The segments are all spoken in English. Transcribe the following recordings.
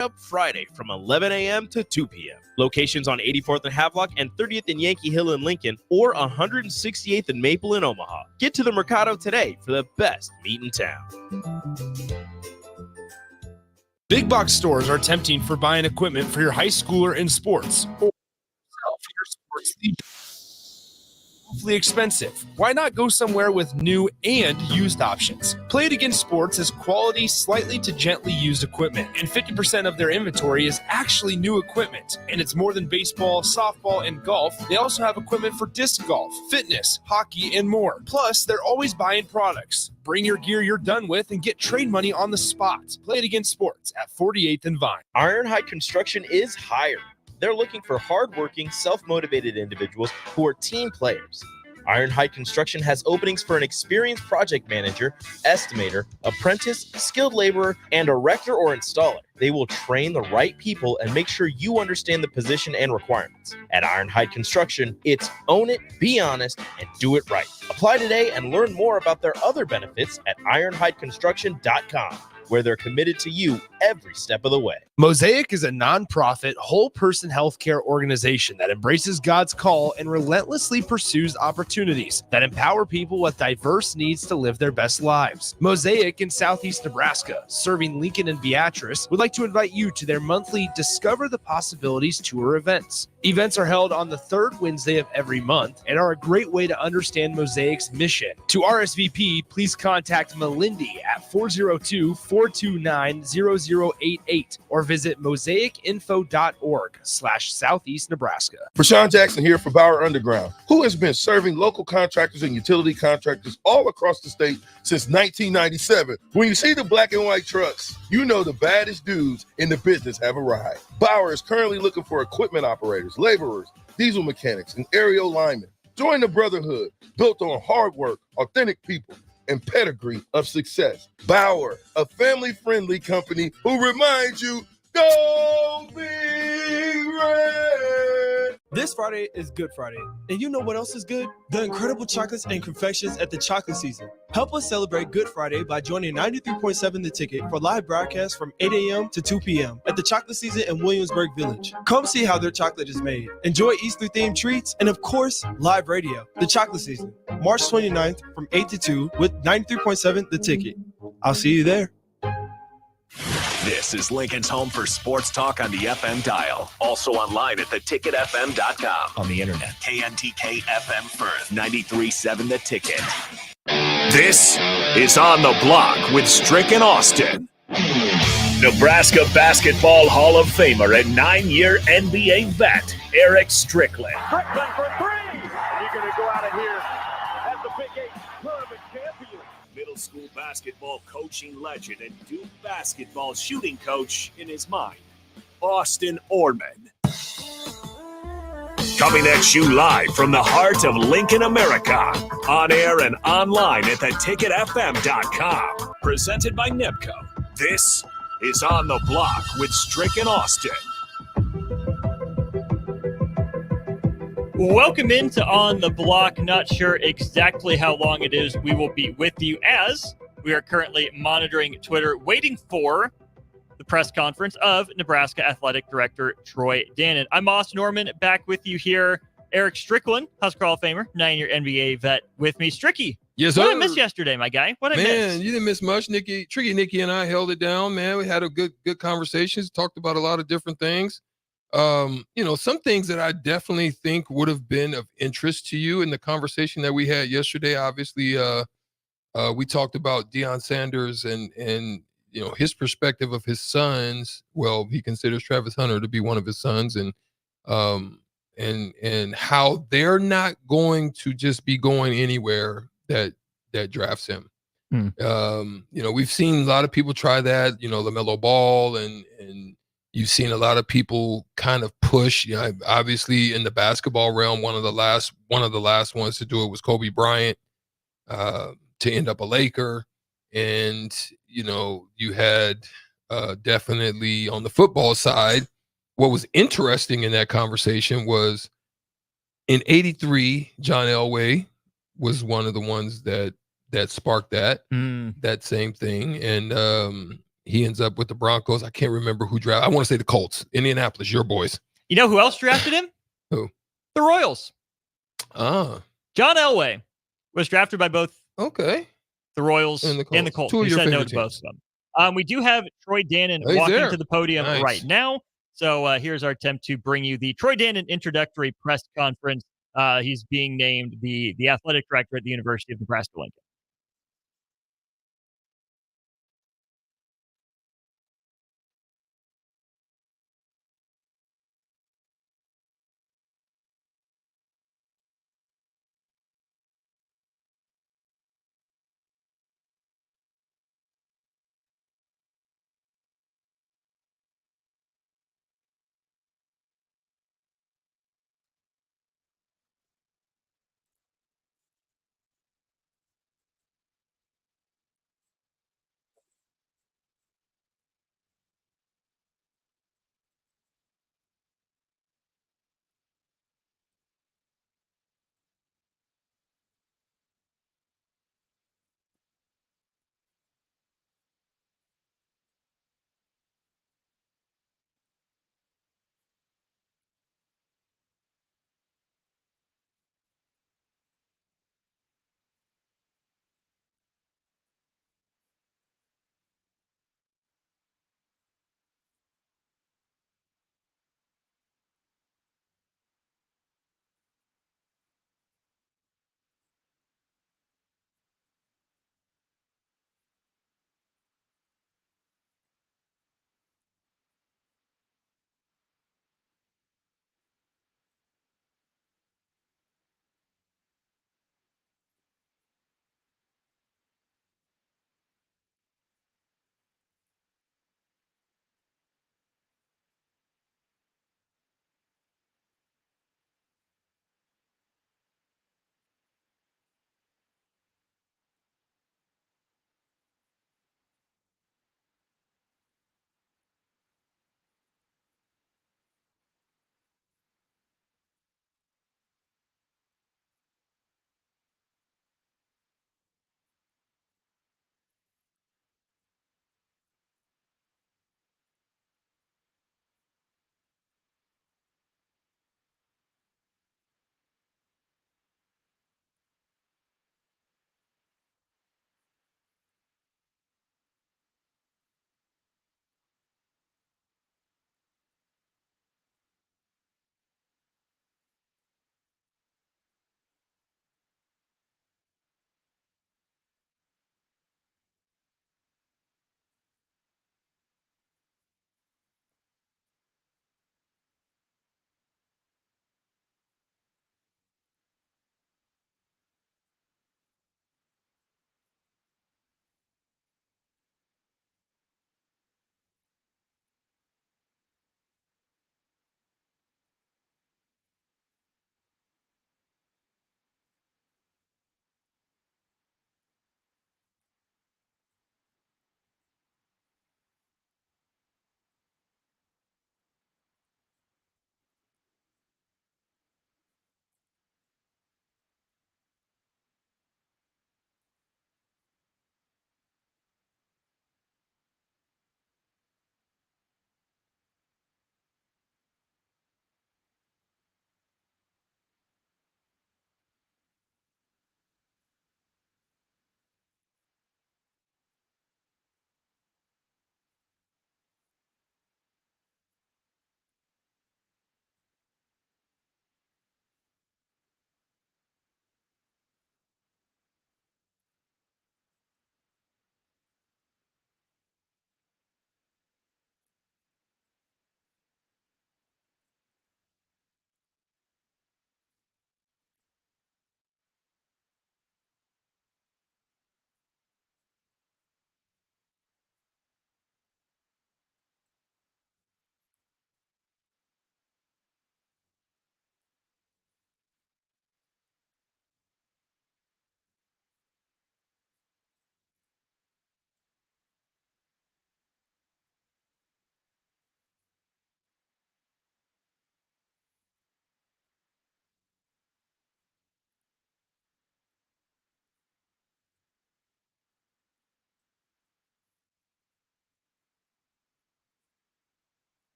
up Friday from 11 a.m. to 2 p.m. Locations on 84th and Havelock and 30th and Yankee Hill in Lincoln or 168th and Maple in Omaha. Get to the Mercado today for the best meat in town. Big box stores are tempting for buying equipment for your high schooler in sports or for your sports league. Awfully expensive. Why not go somewhere with new and used options? Play It Again Sports has quality, slightly to gently used equipment, and 50% of their inventory is actually new equipment. And it's more than baseball, softball, and golf. They also have equipment for disc golf, fitness, hockey, and more. Plus, they're always buying products. Bring your gear you're done with and get trade money on the spot. Play It Again Sports at 48th and Vine. Ironhide Construction is hiring. They're looking for hardworking, self-motivated individuals who are team players. Ironhide Construction has openings for an experienced project manager, estimator, apprentice, skilled laborer, and erector or installer. They will train the right people and make sure you understand the position and requirements. At Ironhide Construction, it's own it, be honest, and do it right. Apply today and learn more about their other benefits at ironhideconstruction.com, where they're committed to you every step of the way. Mosaic is a nonprofit, whole-person healthcare organization that embraces God's call and relentlessly pursues opportunities that empower people with diverse needs to live their best lives. Mosaic in Southeast Nebraska, serving Lincoln and Beatrice, would like to invite you to their monthly Discover the Possibilities tour events. Events are held on the third Wednesday of every month and are a great way to understand Mosaic's mission. To RSVP, please contact Melindy at 402-429-0088 or visit mosaicinfo.org/Southeast Nebraska. Rashawn Jackson here for Bauer Underground, who has been serving local contractors and utility contractors all across the state since 1997. When you see the black and white trucks, you know the baddest dudes in the business have arrived. Bauer is currently looking for equipment operators, laborers, diesel mechanics, and aerial linemen. Join the brotherhood built on hard work, authentic people, and pedigree of success. Bauer, a family-friendly company who reminds you, go Big Red! This Friday is Good Friday, and you know what else is good? The incredible chocolates and confections at the Chocolate Season. Help us celebrate Good Friday by joining 93.7 The Ticket for live broadcasts from 8 a.m. to 2 p.m. at the Chocolate Season in Williamsburg Village. Come see how their chocolate is made. Enjoy Easter-themed treats and, of course, live radio. The Chocolate Season, March 29th from 8 to 2 with 93.7 The Ticket. I'll see you there. This is Lincoln's home for sports talk on the FM dial. Also online at theticketfm.com. On the internet. KNTK FM Firth, 93.7 The Ticket. This is On the Block with Strick and Austin. Nebraska Basketball Hall of Famer and 9-year NBA vet, Erick Strickland. Strickland for three. You're going to go out of here as the Big 8 tournament champion. Middle school basketball coaching legend and Duke basketball shooting coach in his mind, Austin Orman. Coming at you live from the heart of Lincoln, America. On air and online at theticketfm.com. Presented by NIPCO. This is On the Block with Strick and Austin. Welcome into On the Block. Not sure exactly how long it is we will be with you, as we are currently monitoring Twitter, waiting for the press conference of Nebraska Athletic Director Troy Dannen. I'm Austin Norman, back with you here. Erick Strickland, Husker Hall of Famer, 9-year NBA vet with me. Stricky, yes, what sir. did I miss yesterday, my guy? What did I miss? Man, you didn't miss much. Tricky Nikki and I held it down, man. We had a good conversations, talked about a lot of different things. Some things that I definitely think would have been of interest to you in the conversation that we had yesterday. Obviously, we talked about Deion Sanders and his perspective of his sons. Well, he considers Travis Hunter to be one of his sons, and how they're not going to just be going anywhere that drafts him. We've seen a lot of people try that, LaMelo Ball, and you've seen a lot of people kind of push. Obviously in the basketball realm, one of the last ones to do it was Kobe Bryant, to end up a Laker. And, you had definitely on the football side, what was interesting in that conversation was in '83, John Elway was one of the ones that sparked that same thing. And he ends up with the Broncos. I can't remember who drafted. I want to say the Colts, Indianapolis, your boys. You know who else drafted him? Who? The Royals. Ah. John Elway was drafted by both Okay. the Royals and the Colts. Two of You your said no favorite to both teams. of them. We do have Troy Dannen He's walking there. to the podium Nice. right now. So here's our attempt to bring you the Troy Dannen introductory press conference. He's being named the athletic director at the University of Nebraska-Lincoln.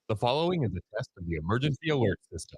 The following is a test of the emergency alert system.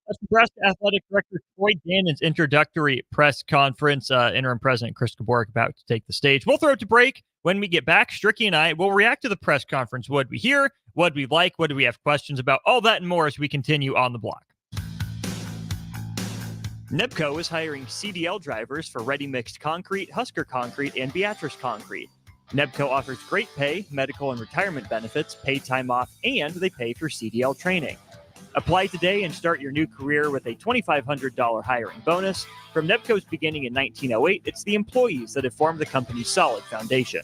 That's Nebraska Athletic Director Troy Dannen's introductory press conference. Interim President Chris Kaborek about to take the stage. We'll throw it to break. When we get back, Stricky and I will react to the press conference. What we hear, what we like, what do we have questions about, all that and more as we continue on the block. Nebco is hiring CDL drivers for ready mixed concrete, Husker concrete, and Beatrice concrete. Nebco offers great pay, medical and retirement benefits, paid time off, and they pay for CDL training. Apply today and start your new career with a $2,500 hiring bonus. From Nebco's beginning in 1908, it's the employees that have formed the company's solid foundation.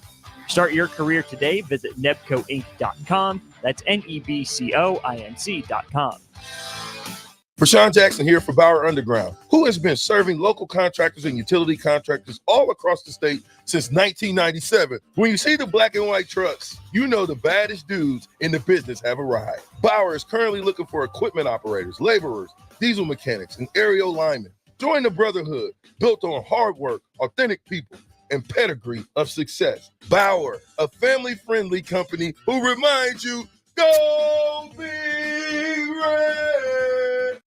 Start your career today. Visit nebcoinc.com. That's NEBCOINC.com. Rashawn Jackson here for Bauer Underground, who has been serving local contractors and utility contractors all across the state since 1997. When you see the black and white trucks, you know the baddest dudes in the business have arrived. Bauer is currently looking for equipment operators, laborers, diesel mechanics, and aerial linemen. Join the brotherhood built on hard work, authentic people, and pedigree of success. Bauer, a family-friendly company who reminds you, go Big Red!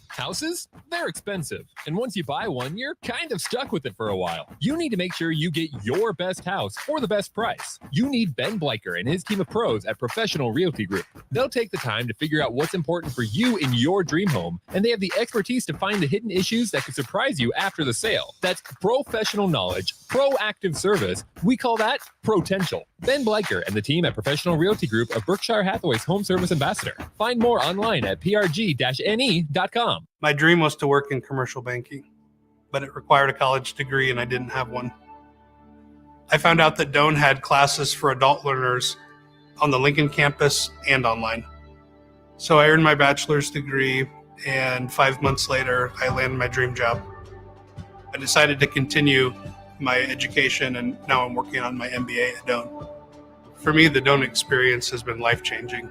Houses? They're expensive. And once you buy one, you're kind of stuck with it for a while. You need to make sure you get your best house for the best price. You need Ben Bleicher and his team of pros at Professional Realty Group. They'll take the time to figure out what's important for you in your dream home, and they have the expertise to find the hidden issues that could surprise you after the sale. That's professional knowledge, proactive service. We call that potential. Ben Bleicher and the team at Professional Realty Group of Berkshire Hathaway's home service ambassador. Find more online at prg-ne.com. My dream was to work in commercial banking, but it required a college degree and I didn't have one. I found out that Doane had classes for adult learners on the Lincoln campus and online. So I earned my bachelor's degree, and 5 months later, I landed my dream job. I decided to continue my education, and now I'm working on my MBA at Doane. For me, the Doane experience has been life-changing.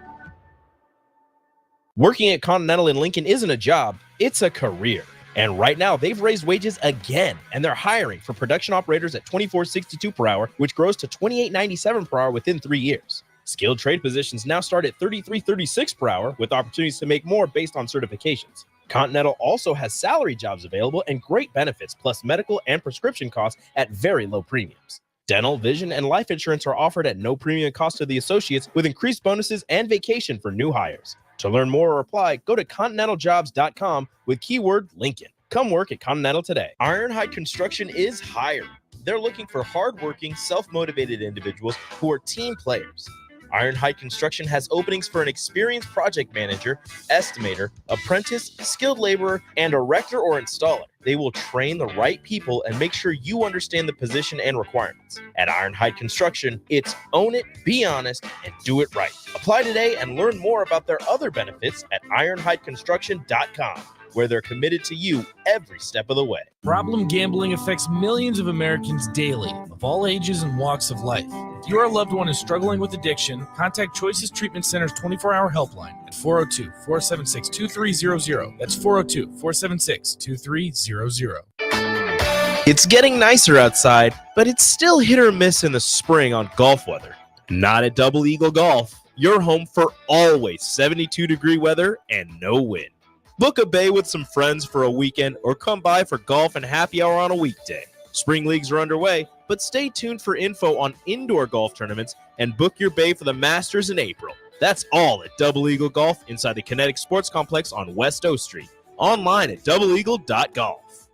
Working at Continental in Lincoln isn't a job, it's a career. And right now, they've raised wages again, and they're hiring for production operators at $24.62 per hour, which grows to $28.97 per hour within 3 years. Skilled trade positions now start at $33.36 per hour, with opportunities to make more based on certifications. Continental also has salary jobs available and great benefits, plus medical and prescription costs at very low premiums. Dental, vision, and life insurance are offered at no premium cost to the associates, with increased bonuses and vacation for new hires. To learn more or apply, go to continentaljobs.com with keyword Lincoln. Come work at Continental today. Ironhide Construction is hiring. They're looking for hardworking, self-motivated individuals who are team players. Ironhide Construction has openings for an experienced project manager, estimator, apprentice, skilled laborer, and erector or installer. They will train the right people and make sure you understand the position and requirements. At Ironhide Construction, it's own it, be honest, and do it right. Apply today and learn more about their other benefits at ironhideconstruction.com, where they're committed to you every step of the way. Problem gambling affects millions of Americans daily, of all ages and walks of life. If your loved one is struggling with addiction, contact Choices Treatment Center's 24-hour helpline at 402-476-2300. That's 402-476-2300. It's getting nicer outside, but it's still hit or miss in the spring on golf weather. Not at Double Eagle Golf. You're home for always 72-degree weather and no wind. Book a bay with some friends for a weekend or come by for golf and happy hour on a weekday. Spring leagues are underway, but stay tuned for info on indoor golf tournaments and book your bay for the Masters in April. That's all at Double Eagle Golf inside the Kinetic Sports Complex on West O Street. Online at doubleeagle.golf.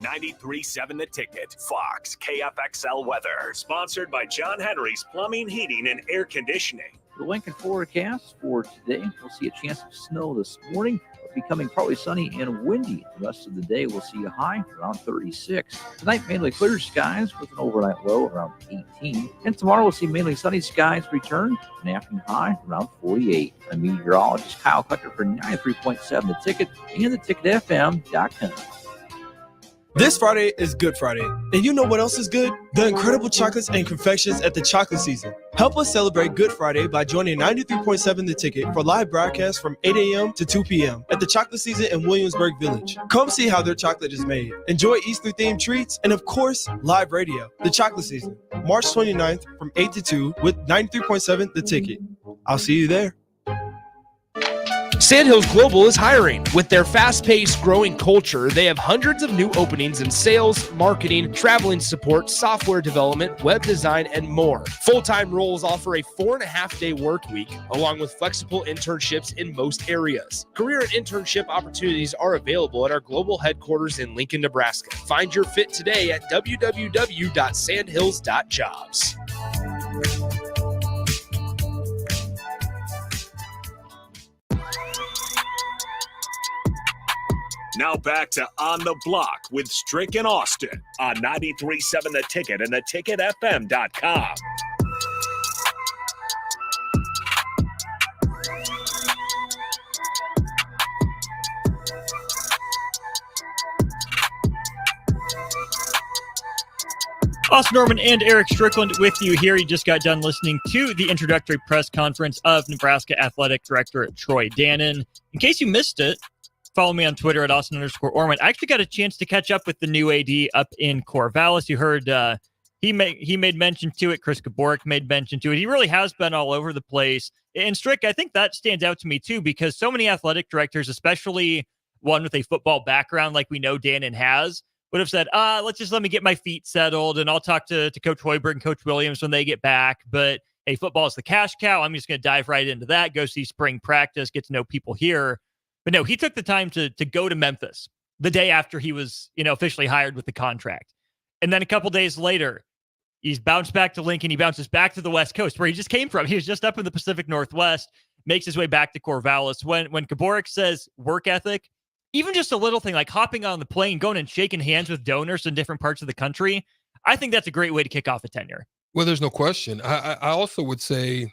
93.7 The Ticket, Fox, KFXL weather. Sponsored by John Henry's Plumbing, Heating, and Air Conditioning. The Lincoln forecast for today, we'll see a chance of snow this morning. Becoming partly sunny and windy. The rest of the day, we'll see a high around 36. Tonight, mainly clear skies with an overnight low around 18. And tomorrow, we'll see mainly sunny skies return, an afternoon high around 48. I'm meteorologist Kyle Cutter for 93.7 The Ticket and theticketfm.com. This Friday is Good Friday, and you know what else is good? The incredible chocolates and confections at the Chocolate Season. Help us celebrate Good Friday by joining 93.7 The Ticket for live broadcasts from 8 a.m. to 2 p.m. at the Chocolate Season in Williamsburg Village. Come see how their chocolate is made. Enjoy Easter-themed treats and, of course, live radio. The Chocolate Season, March 29th from 8 to 2 with 93.7 The Ticket. I'll see you there. Sandhills Global is hiring. With their fast-paced, growing culture, they have hundreds of new openings in sales, marketing, traveling support, software development, web design, and more. Full-time roles offer a 4.5-day work week, along with flexible internships in most areas. Career and internship opportunities are available at our global headquarters in Lincoln, Nebraska. Find your fit today at www.sandhills.jobs. Now back to On the Block with Strick and Austin on 93.7 The Ticket and theticketfm.com. Austin Norman and Erick Strickland with you here. You just got done listening to the introductory press conference of Nebraska Athletic Director Troy Dannen. In case you missed it, follow me on Twitter at Austin_Orman. I actually got a chance to catch up with the new AD up in Corvallis. You heard he made mention to it. Chris Gaborik made mention to it. He really has been all over the place. And Strick, I think that stands out to me too, because so many athletic directors, especially one with a football background like we know Dannen has, would have said, let me get my feet settled and I'll talk to Coach Hoiberg and Coach Williams when they get back. But hey, football is the cash cow. I'm just going to dive right into that, go see spring practice, get to know people here. But no, he took the time to go to Memphis the day after he was, officially hired with the contract. And then a couple days later, he's bounced back to Lincoln. He bounces back to the West Coast where he just came from. He was just up in the Pacific Northwest, makes his way back to Corvallis. When Gaborik says work ethic, even just a little thing like hopping on the plane, going and shaking hands with donors in different parts of the country, I think that's a great way to kick off a tenure. Well, there's no question. I also would say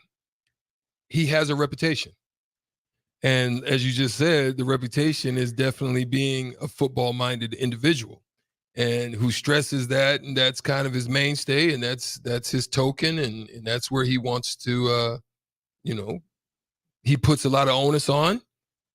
he has a reputation. And as you just said, the reputation is definitely being a football-minded individual and who stresses that, and that's kind of his mainstay, and that's his token, and that's where he wants to, he puts a lot of onus on.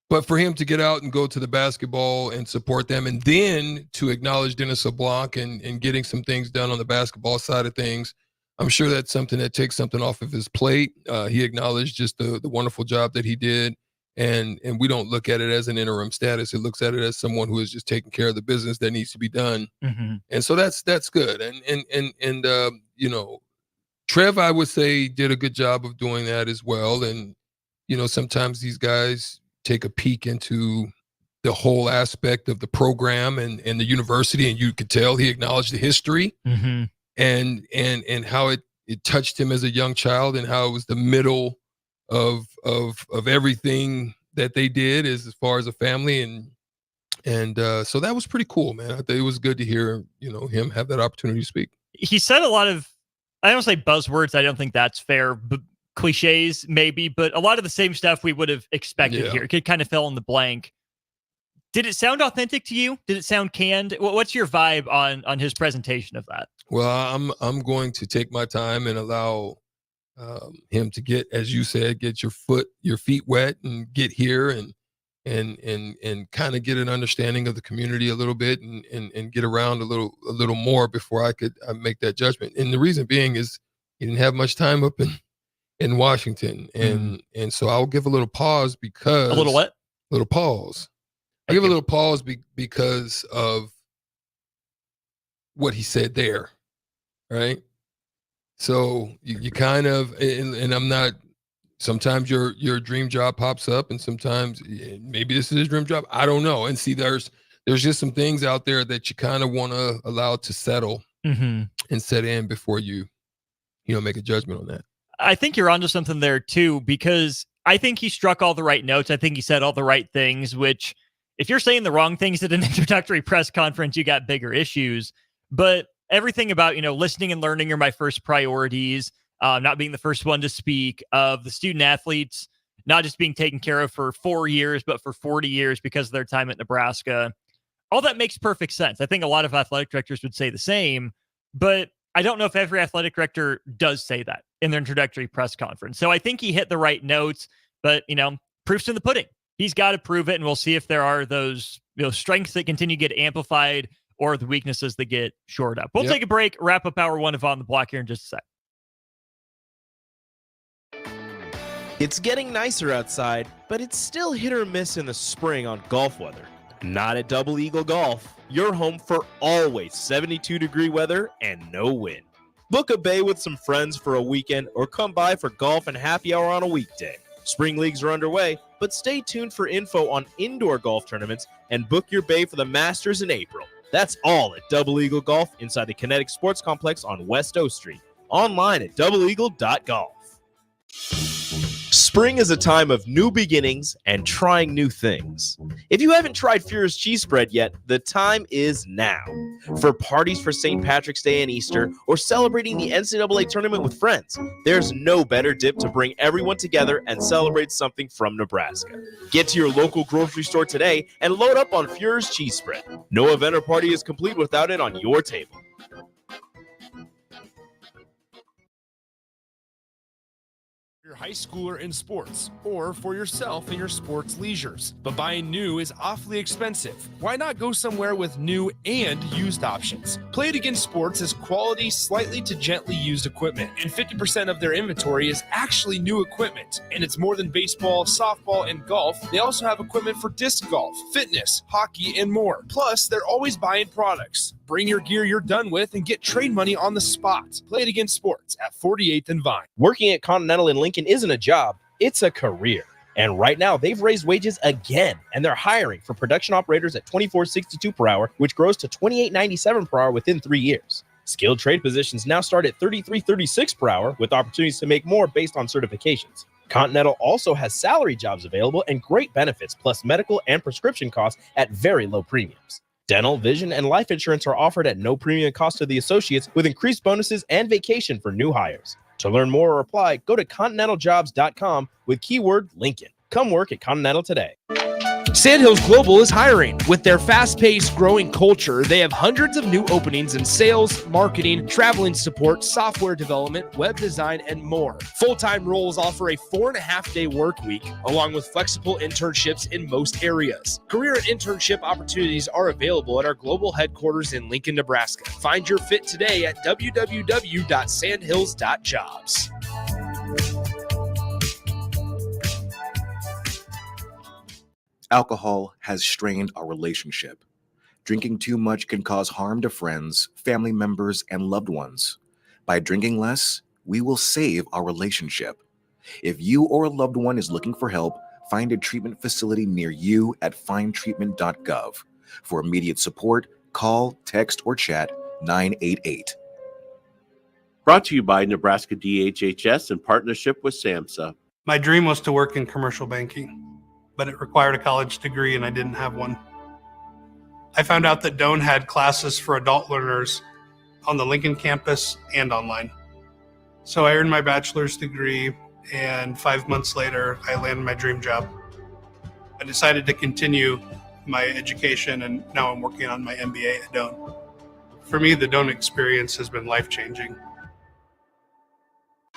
But for him to get out and go to the basketball and support them, and then to acknowledge Dennis LeBlanc and getting some things done on the basketball side of things, I'm sure that's something that takes something off of his plate. He acknowledged just the wonderful job that he did. And we don't look at it as an interim status. It looks at it as someone who is just taking care of the business that needs to be done. Mm-hmm. And so that's good. And Trev, I would say, did a good job of doing that as well. And, sometimes these guys take a peek into the whole aspect of the program and the university. And you could tell he acknowledged the history mm-hmm. and how it touched him as a young child and how it was the middle of everything that they did as far as a family. And so that was pretty cool, man. I think it was good to hear, him have that opportunity to speak. He said a lot of, I don't say buzzwords. I don't think that's fair, but cliches maybe, but a lot of the same stuff we would have expected here. It could kind of fill in the blank. Did it sound authentic to you? Did it sound canned? What's your vibe on his presentation of that? Well, I'm going to take my time and allow him to get, as you said, get your feet wet and get here and kind of get an understanding of the community a little bit and get around a little more before I could make that judgment. And the reason being is he didn't have much time up in Washington. And so I'll give a little pause because a little what? Little pause. I'll give a little pause because of what he said there. Right. So you kind of, and I'm not, sometimes your dream job pops up and sometimes maybe this is his dream job. I don't know. And see, there's just some things out there that you kind of want to allow to settle mm-hmm. and set in before you make a judgment on that. I think you're onto something there too, because I think he struck all the right notes. I think he said all the right things, which if you're saying the wrong things at an introductory press conference, you got bigger issues. But everything about, listening and learning are my first priorities, not being the first one to speak, of the student athletes, not just being taken care of for 4 years, but for 40 years because of their time at Nebraska. All that makes perfect sense. I think a lot of athletic directors would say the same, but I don't know if every athletic director does say that in their introductory press conference. So I think he hit the right notes, but, proof's in the pudding. He's got to prove it, and we'll see if there are those strengths that continue to get amplified or the weaknesses that get shored up. We'll take a break, wrap up hour one of On the Block here in just a sec. It's getting nicer outside, but it's still hit or miss in the spring on golf weather. Not at Double Eagle Golf. You're home for always 72-degree weather and no wind. Book a bay with some friends for a weekend or come by for golf and happy hour on a weekday. Spring leagues are underway, but stay tuned for info on indoor golf tournaments and book your bay for the Masters in April. That's all at Double Eagle Golf inside the Kinetic Sports Complex on West O Street. Online at doubleeagle.golf. Spring is a time of new beginnings and trying new things. If you haven't tried Fuhrer's cheese spread yet, the time is now. For parties for St. Patrick's Day and Easter, or celebrating the NCAA tournament with friends, there's no better dip to bring everyone together and celebrate something from Nebraska. Get to your local grocery store today and load up on Fuhrer's cheese spread. No event or party is complete without it on your table. Your high schooler in sports, or for yourself in your sports leisures. But buying new is awfully expensive. Why not go somewhere with new and used options? Play It Again Sports has quality, slightly to gently used equipment, and 50% of their inventory is actually new equipment. And it's more than baseball, softball, and golf. They also have equipment for disc golf, fitness, hockey, and more. Plus, they're always buying products. Bring your gear you're done with and get trade money on the spot. Play It Again Sports at 48th and Vine. Working at Continental in Lincoln isn't a job, it's a career. And right now, they've raised wages again, and they're hiring for production operators at $24.62 per hour, which grows to $28.97 per hour within 3 years. Skilled trade positions now start at $33.36 per hour, with opportunities to make more based on certifications. Continental also has salary jobs available and great benefits, plus medical and prescription costs at very low premiums. Dental, vision, and life insurance are offered at no premium cost to the associates, with increased bonuses and vacation for new hires. To learn more or apply, go to continentaljobs.com with keyword Lincoln. Come work at Continental today. Sandhills Global is hiring. With their fast-paced, growing culture, they have hundreds of new openings in sales, marketing, traveling support, software development, web design, and more. Full-time roles offer a 4.5-day work week, along with flexible internships in most areas. Career and internship opportunities are available at our global headquarters in Lincoln, Nebraska. Find your fit today at www.sandhills.jobs. Alcohol has strained our relationship. Drinking too much can cause harm to friends, family members, and loved ones. By drinking less, we will save our relationship. If you or a loved one is looking for help, find a treatment facility near you at findtreatment.gov. For immediate support, call, text, or chat 988. Brought to you by Nebraska DHHS in partnership with SAMHSA. My dream was to work in commercial banking, but it required a college degree and I didn't have one. I found out that Doane had classes for adult learners on the Lincoln campus and online. So I earned my bachelor's degree, and 5 months later, I landed my dream job. I decided to continue my education, and now I'm working on my MBA at Doane. For me, the Doane experience has been life-changing.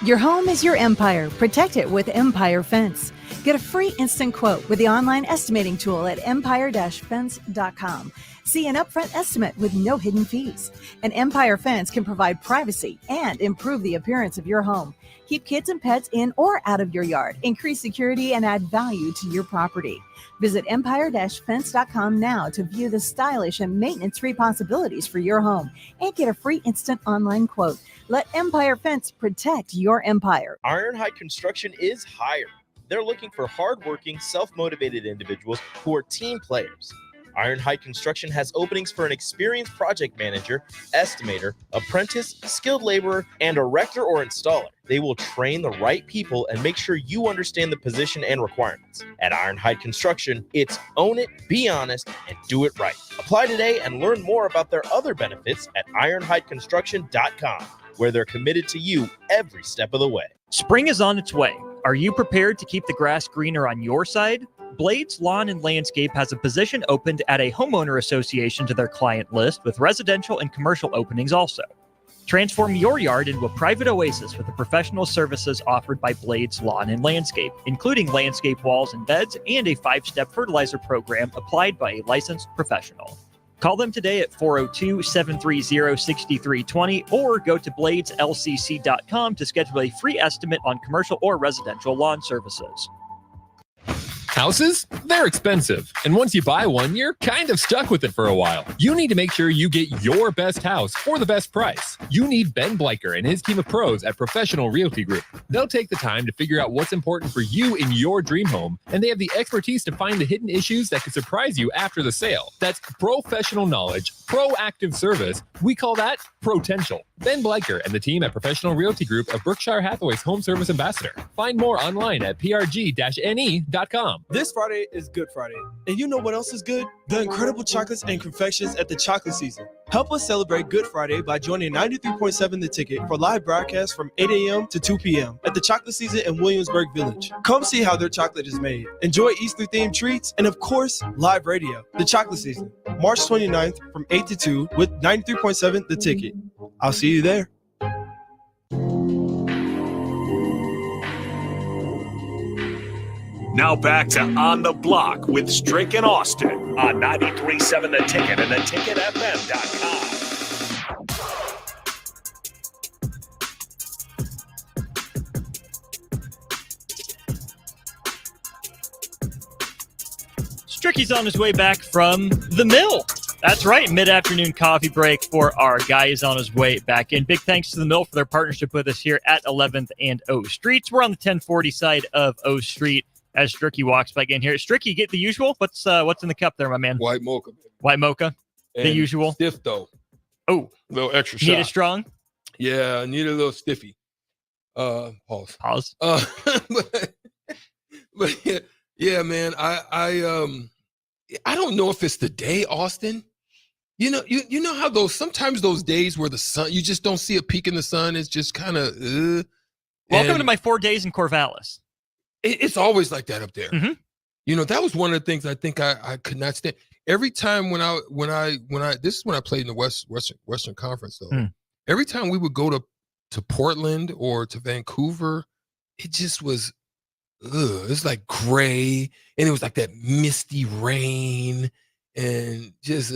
Your home is your empire. Protect it with Empire Fence. Get a free instant quote with the online estimating tool at empire-fence.com. See an upfront estimate with no hidden fees. An Empire Fence can provide privacy and improve the appearance of your home. Keep kids and pets in or out of your yard. Increase security and add value to your property. Visit empire-fence.com now to view the stylish and maintenance-free possibilities for your home and get a free instant online quote. Let Empire Fence protect your empire. Ironhide Construction is hiring. They're looking for hardworking, self-motivated individuals who are team players. Ironhide Construction has openings for an experienced project manager, estimator, apprentice, skilled laborer, and erector or installer. They will train the right people and make sure you understand the position and requirements. At Ironhide Construction, it's own it, be honest, and do it right. Apply today and learn more about their other benefits at ironhideconstruction.com, where they're committed to you every step of the way. Spring is on its way. Are you prepared to keep the grass greener on your side? Blades Lawn and Landscape has a position opened at a homeowner association to their client list, with residential and commercial openings also. Transform your yard into a private oasis with the professional services offered by Blades Lawn and Landscape, including landscape walls and beds and a 5-step fertilizer program applied by a licensed professional. Call them today at 402-730-6320 or go to bladeslcc.com to schedule a free estimate on commercial or residential lawn services. Houses? They're expensive. And once you buy one, you're kind of stuck with it for a while. You need to make sure you get your best house for the best price. You need Ben Bleicher and his team of pros at Professional Realty Group. They'll take the time to figure out what's important for you in your dream home, and they have the expertise to find the hidden issues that could surprise you after the sale. That's professional knowledge, proactive service. We call that potential. Ben Bleicher and the team at Professional Realty Group of Berkshire Hathaway's Home Service Ambassador. Find more online at prg-ne.com. This Friday is Good Friday. And you know what else is good? The incredible chocolates and confections at the Chocolate Season. Help us celebrate Good Friday by joining 93.7 The Ticket for live broadcasts from 8 a.m. to 2 p.m. at the Chocolate Season in Williamsburg Village. Come see how their chocolate is made. Enjoy Easter-themed treats and, of course, live radio. The Chocolate Season, March 29th from 8 to 2 with 93.7 The Ticket. I'll see you there. Now back to On the Block with Strick and Austin on 93.7 The Ticket and theticketfm.com. Stricky's on his way back from the mill. That's right, mid-afternoon coffee break for our guy is on his way back in. Big thanks to the mill for their partnership with us here at 11th and O Streets. We're on the 1040 side of O Street as Stricky walks back in here. Stricky, get the usual. What's in the cup there, my man? White mocha. White mocha. The usual. Stiff though. Oh, a little extra shot. Need it strong? Yeah, I need a little stiffy. Pause. But yeah, man. I don't know if it's the day, Austin. You know how sometimes those days where the sun, you just don't see a peak in the sun. It's just kind of. Welcome to my 4 days in Corvallis. It's always like that up there. Mm-hmm. You know, that was one of the things I think I could not stand. Every time when I this is when I played in the Western Conference though. Every time we would go to Portland or to Vancouver, it just was it's like gray, and it was like that misty rain, and just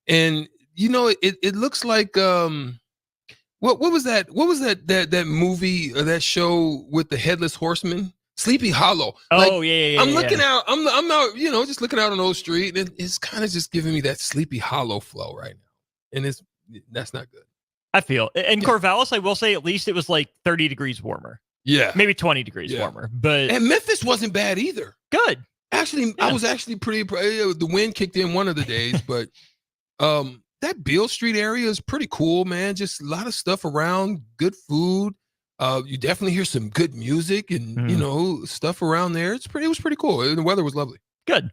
and you know it looks like what was that movie or that show with the headless horseman, Sleepy Hollow? Oh, yeah. I'm looking out. I'm out. You know, just looking out on Old Street, and it's kind of just giving me that Sleepy Hollow flow right now, and that's not good. I feel in Corvallis, I will say at least it was like 30 degrees warmer. Yeah, maybe 20 degrees warmer. But and Memphis wasn't bad either. Good. Actually, I was actually pretty. The wind kicked in one of the days, but that Beale Street area is pretty cool, man. Just a lot of stuff around, good food. You definitely hear some good music and you know stuff around there. It was pretty cool. And the weather was lovely. Good.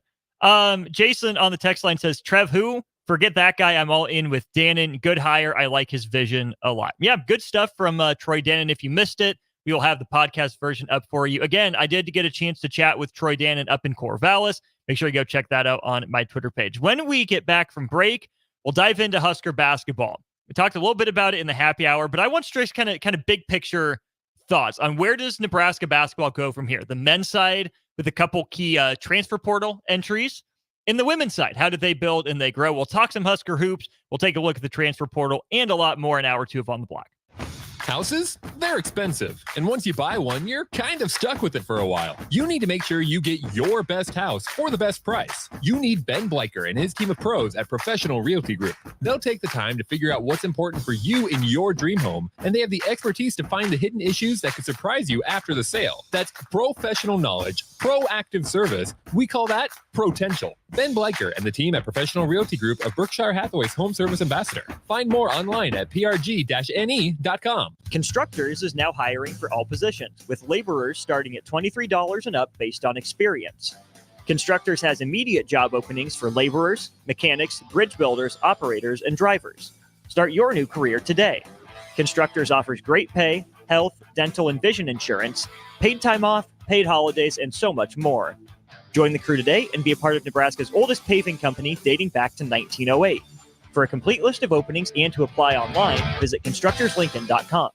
Jason on the text line says, Trev who? Forget that guy. I'm all in with Dannen. Good hire. I like his vision a lot. Yeah, good stuff from Troy Dannen. If you missed it, we will have the podcast version up for you. Again, I did get a chance to chat with Troy Dannen up in Corvallis. Make sure you go check that out on my Twitter page. When we get back from break, we'll dive into Husker basketball. We talked a little bit about it in the happy hour, but I want Strick's kind of big picture thoughts on where does Nebraska basketball go from here? The men's side with a couple key transfer portal entries. In the women's side, how did they build and they grow? We'll talk some Husker hoops. We'll take a look at the transfer portal and a lot more in hour 2 of On the Block. Houses? They're expensive. And once you buy one, you're kind of stuck with it for a while. You need to make sure you get your best house for the best price. You need Ben Bleicher and his team of pros at Professional Realty Group. They'll take the time to figure out what's important for you in your dream home, and they have the expertise to find the hidden issues that could surprise you after the sale. That's professional knowledge, proactive service. We call that potential. Ben Bleicher and the team at Professional Realty Group of Berkshire Hathaway's Home Service Ambassador. Find more online at prg-ne.com. Constructors is now hiring for all positions, with laborers starting at $23 and up based on experience. Constructors has immediate job openings for laborers, mechanics, bridge builders, operators, and drivers. Start your new career today. Constructors offers great pay, health, dental, and vision insurance, paid time off, paid holidays, and so much more. Join the crew today and be a part of Nebraska's oldest paving company dating back to 1908. For a complete list of openings and to apply online, visit constructorslincoln.com.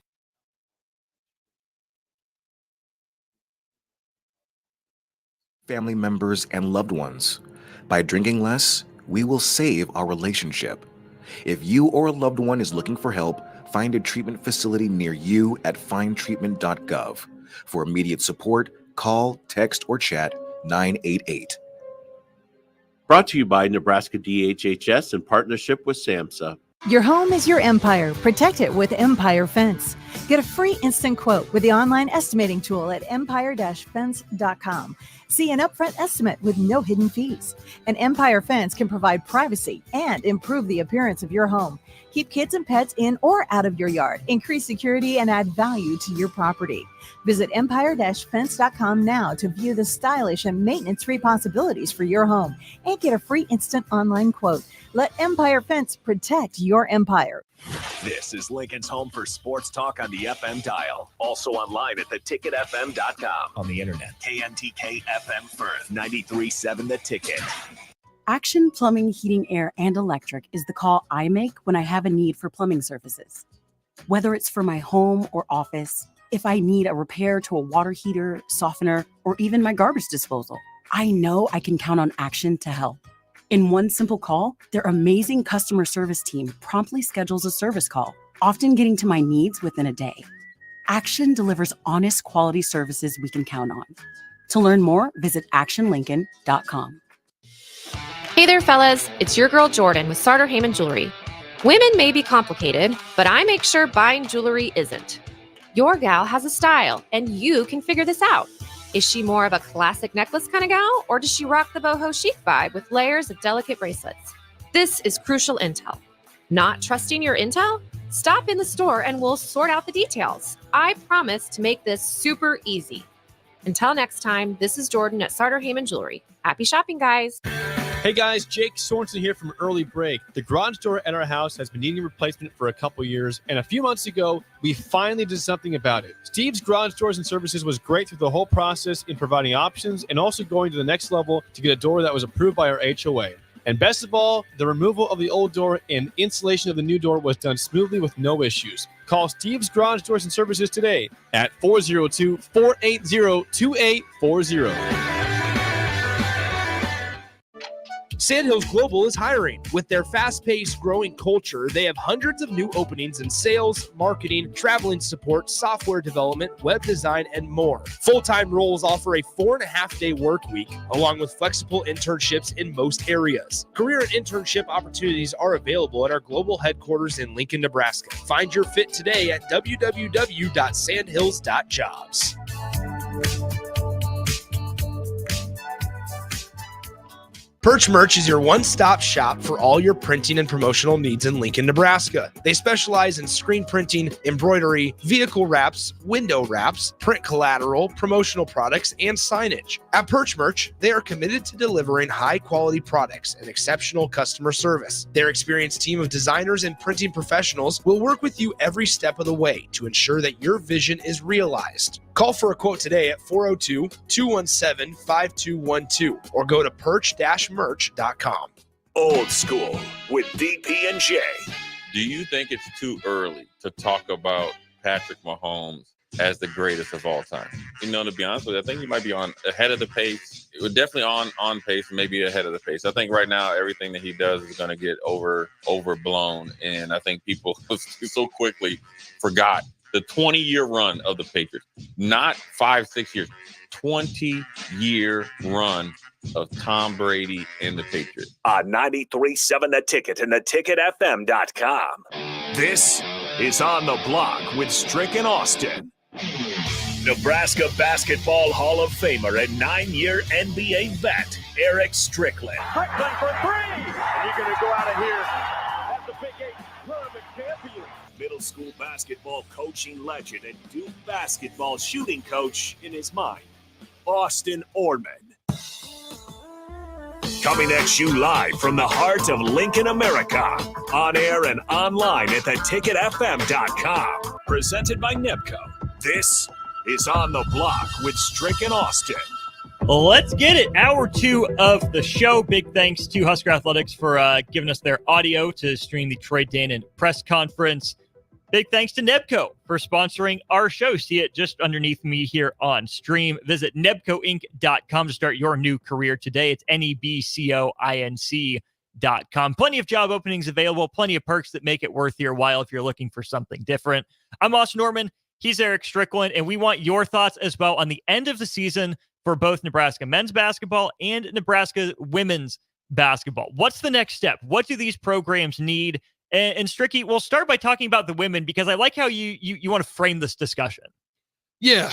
Family members and loved ones. By drinking less, we will save our relationship. If you or a loved one is looking for help, find a treatment facility near you at findtreatment.gov. For immediate support, call, text, or chat 988. Brought to you by Nebraska DHHS in partnership with SAMHSA. Your home is your empire. Protect it with Empire Fence. Get a free instant quote with the online estimating tool at empire-fence.com. See an upfront estimate with no hidden fees. An Empire Fence can provide privacy and improve the appearance of your home. Keep kids and pets in or out of your yard. Increase security and add value to your property. Visit empire-fence.com now to view the stylish and maintenance-free possibilities for your home and get a free instant online quote. Let Empire Fence protect your empire. This is Lincoln's home for sports talk on the FM dial. Also online at theticketfm.com. On the internet. KNTK FM Firth, 93.7 The Ticket. Action Plumbing, Heating, Air, and Electric is the call I make when I have a need for plumbing services. Whether it's for my home or office, if I need a repair to a water heater, softener, or even my garbage disposal, I know I can count on Action to help. In one simple call, their amazing customer service team promptly schedules a service call, often getting to my needs within a day. Action delivers honest quality services we can count on. To learn more, visit actionlincoln.com. Hey there, fellas. It's your girl Jordan with Sartor Heyman Jewelry. Women may be complicated, but I make sure buying jewelry isn't. Your gal has a style, and you can figure this out. Is she more of a classic necklace kind of gal, or does she rock the boho chic vibe with layers of delicate bracelets? This is crucial intel. Not trusting your intel? Stop in the store and we'll sort out the details. I promise to make this super easy. Until next time, this is Jordan at Sartor Heyman Jewelry. Happy shopping, guys. Hey guys, Jake Sorensen here from Early Break. The garage door at our house has been needing replacement for a couple years, and a few months ago, we finally did something about it. Steve's Garage Doors and Services was great through the whole process in providing options and also going to the next level to get a door that was approved by our HOA. And best of all, the removal of the old door and installation of the new door was done smoothly with no issues. Call Steve's Garage Doors and Services today at 402-480-2840. Sandhills Global is hiring. With their fast-paced, growing culture, they have hundreds of new openings in sales, marketing, traveling support, software development, web design, and more. Full-time roles offer a 4.5-day work week, along with flexible internships in most areas. Career and internship opportunities are available at our global headquarters in Lincoln, Nebraska. Find your fit today at www.sandhills.jobs. Perch Merch is your one-stop shop for all your printing and promotional needs in Lincoln, Nebraska. They specialize in screen printing, embroidery, vehicle wraps, window wraps, print collateral, promotional products, and signage. At Perch Merch, they are committed to delivering high-quality products and exceptional customer service. Their experienced team of designers and printing professionals will work with you every step of the way to ensure that your vision is realized. Call for a quote today at 402-217-5212 or go to perch-merch.com. Old School with DP and J. Do you think it's too early to talk about Patrick Mahomes as the greatest of all time? You know, to be honest with you, I think he might be ahead of the pace. It was definitely on pace, maybe ahead of the pace. I think right now everything that he does is going to get overblown, and I think people so quickly forgot the 20-year run of the Patriots. Not 5-6 years, 20-year run of Tom Brady and the Patriots. On 93.7 The Ticket and theticketfm.com. This is On the Block with Strick and Austin. Nebraska Basketball Hall of Famer and 9-year NBA vet, Erick Strickland. Strickland for three! And you're going to go out of here as the Big 8 tournament champion. Middle school basketball coaching legend and Duke basketball shooting coach in his mind, Austin Orman. Coming at you live from the heart of Lincoln, America. On air and online at theticketfm.com. Presented by NEBCO. This is On the Block with Strick and Austin. Let's get it. Hour 2 of the show. Big thanks to Husker Athletics for giving us their audio to stream the Troy Dannen press conference. Big thanks to NEBCO for sponsoring our show. See it just underneath me here on stream. Visit nebcoinc.com to start your new career today. It's NEBCOINC.com. nebraskafm.com. Plenty of job openings available, plenty of perks that make it worth your while if you're looking for something different. I'm Austin Norman. He's Erick Strickland, and we want your thoughts as well on the end of the season for both Nebraska men's basketball and Nebraska women's basketball. What's the next step? What do these programs need? And Stricky, we'll start by talking about the women, because I like how you want to frame this discussion. Yeah.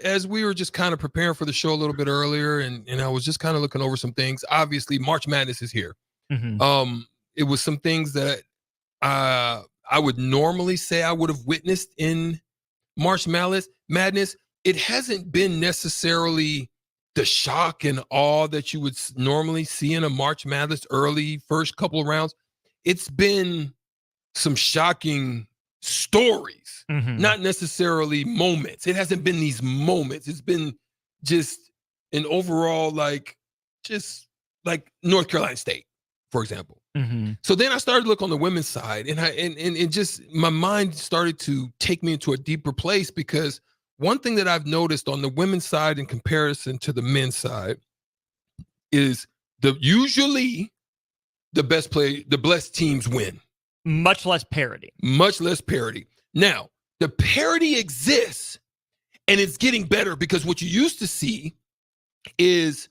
As we were just kind of preparing for the show a little bit earlier, and I was just kind of looking over some things. Obviously, March Madness is here. It was some things that I would normally say I would have witnessed in March Madness. It hasn't been necessarily the shock and awe that you would normally see in a March Madness early first couple of rounds. It's been some shocking stories, not necessarily moments. It hasn't been these moments. It's been just an overall, just like North Carolina State, for example. So then I started to look on the women's side, and just my mind started to take me into a deeper place, because one thing that I've noticed on the women's side in comparison to the men's side is usually the best teams win. Much less parity. Now, the parity exists, and it's getting better, because what you used to see is,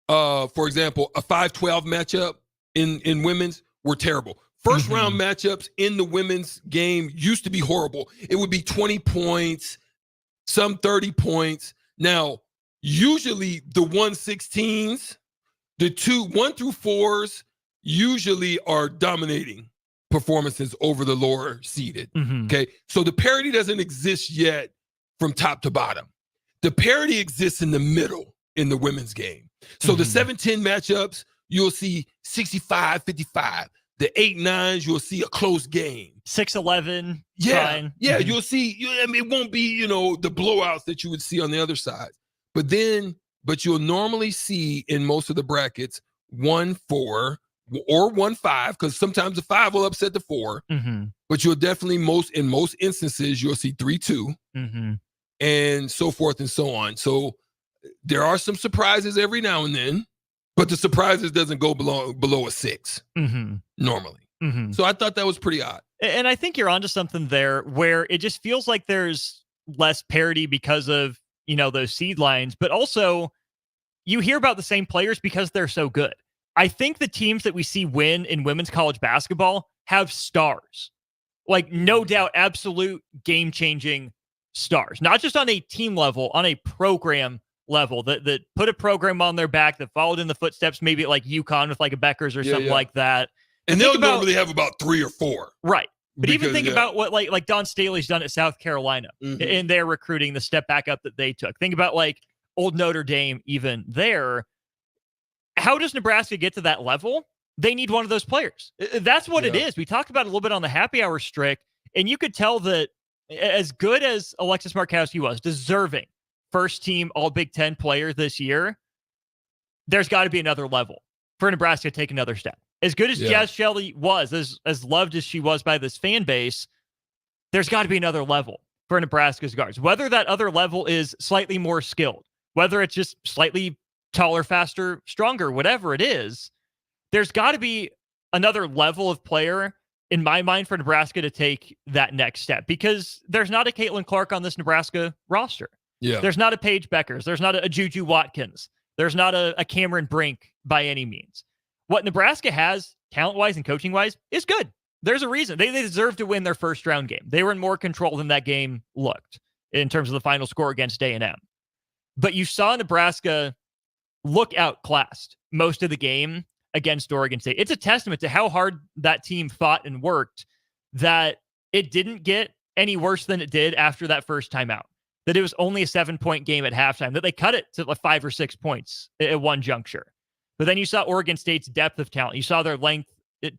for example, a 5-12 matchup in women's were terrible. First round matchups in the women's game used to be horrible. It would be 20 points, some 30 points. Now, usually the 1-16s, the 1 through 4s usually are dominating performances over the lower seeded. Okay. So the parity doesn't exist yet from top to bottom. The parity exists in the middle in the women's game. So the 7-10 matchups, you'll see 65-55. The 8-9s, you'll see a close game. 6-11. Yeah. Yeah. You'll see, it won't be, the blowouts that you would see on the other side. But you'll normally see in most of the brackets 1-4 or 1-5, because sometimes the 5 will upset the 4. But you'll definitely, in most instances, you'll see 3-2 and so forth and so on. So there are some surprises every now and then, but the surprises doesn't go below a 6 normally. So I thought that was pretty odd. And I think you're onto something there, where it just feels like there's less parity because of, those seed lines, but also you hear about the same players because they're so good. I think the teams that we see win in women's college basketball have stars, no doubt, absolute game-changing stars, not just on a team level, on a program level, that put a program on their back, that followed in the footsteps, maybe like UConn with like a Beckers or something like that. And they'll normally have about 3 or 4. Right. But even think about what like Don Staley's done at South Carolina in their recruiting, the step back up that they took. Think about old Notre Dame even there. How does Nebraska get to that level? They need one of those players. That's what it is. We talked about it a little bit on the happy hour, Strick, and you could tell that as good as Alexis Markowski was, deserving first team All Big Ten player this year, there's got to be another level for Nebraska to take another step. As good as Jazz Shelley was, as loved as she was by this fan base, there's got to be another level for Nebraska's guards. Whether that other level is slightly more skilled, whether it's just slightly taller, faster, stronger, whatever it is, there's got to be another level of player, in my mind, for Nebraska to take that next step, because there's not a Caitlin Clark on this Nebraska roster. There's not a Paige Beckers. There's not a Juju Watkins. There's not a Cameron Brink by any means. What Nebraska has, talent-wise and coaching-wise, is good. There's a reason. They deserve to win their first round game. They were in more control than that game looked in terms of the final score against A&M. But you saw Nebraska look outclassed most of the game against Oregon State. It's a testament to how hard that team fought and worked, that it didn't get any worse than it did after that first time out. That it was only a 7-point game at halftime, that they cut it to 5 or 6 points at one juncture. But then you saw Oregon State's depth of talent. You saw their length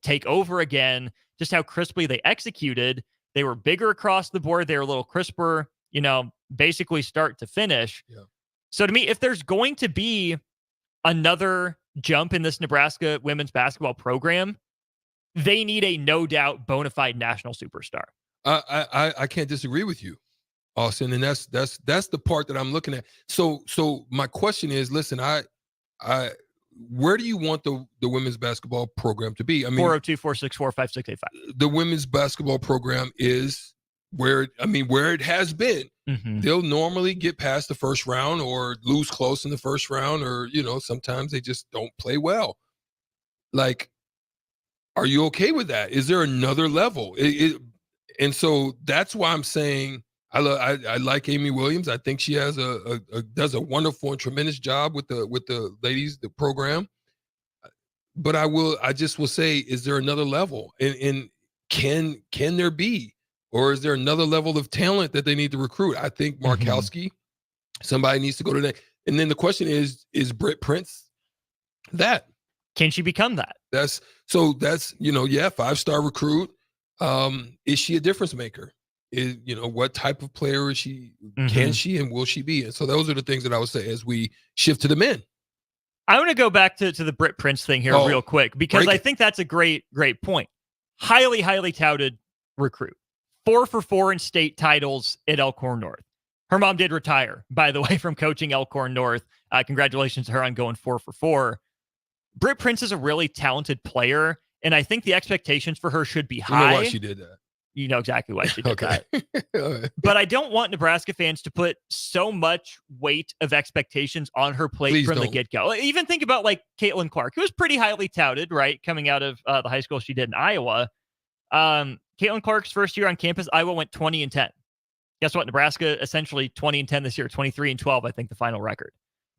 take over again, just how crisply they executed. They were bigger across the board. They were a little crisper, basically start to finish. So to me, if there's going to be another jump in this Nebraska women's basketball program, they need a no doubt bona fide national superstar. I can't disagree with you, Austin, and that's the part that I'm looking at. So my question is, listen, where do you want the women's basketball program to be? I mean, 402-464-5685. The women's basketball program is where it has been. Mm-hmm. They'll normally get past the first round or lose close in the first round, or, sometimes they just don't play well. Like, are you okay with that? Is there another level? And so that's why I'm saying I like Amy Williams. I think she has does a wonderful and tremendous job with the ladies, the program. But I just will say, is there another level? And can there be? Or is there another level of talent that they need to recruit? I think Markowski, somebody needs to go to that. And then the question is Britt Prince that? Can she become that? That's 5-star recruit. Is she a difference maker? What type of player is she? Can she and will she be? And so those are the things that I would say as we shift to the men. I want to go back to the Britt Prince thing here real quick, because I think that's a great point. Highly, highly touted recruit. 4 for 4 in state titles at Elkhorn North. Her mom did retire, by the way, from coaching Elkhorn North. Congratulations to her on going 4 for 4. Britt Prince is a really talented player, and I think the expectations for her should be high. You know why she did that. You know exactly why she did that. But I don't want Nebraska fans to put so much weight of expectations on her plate from the get-go. Even think about like Caitlin Clark, who was pretty highly touted, right, coming out of the high school she did in Iowa. Caitlin Clark's first year on campus, Iowa went 20-10. Guess what? Nebraska essentially 20-10 this year, 23-12, I think the final record.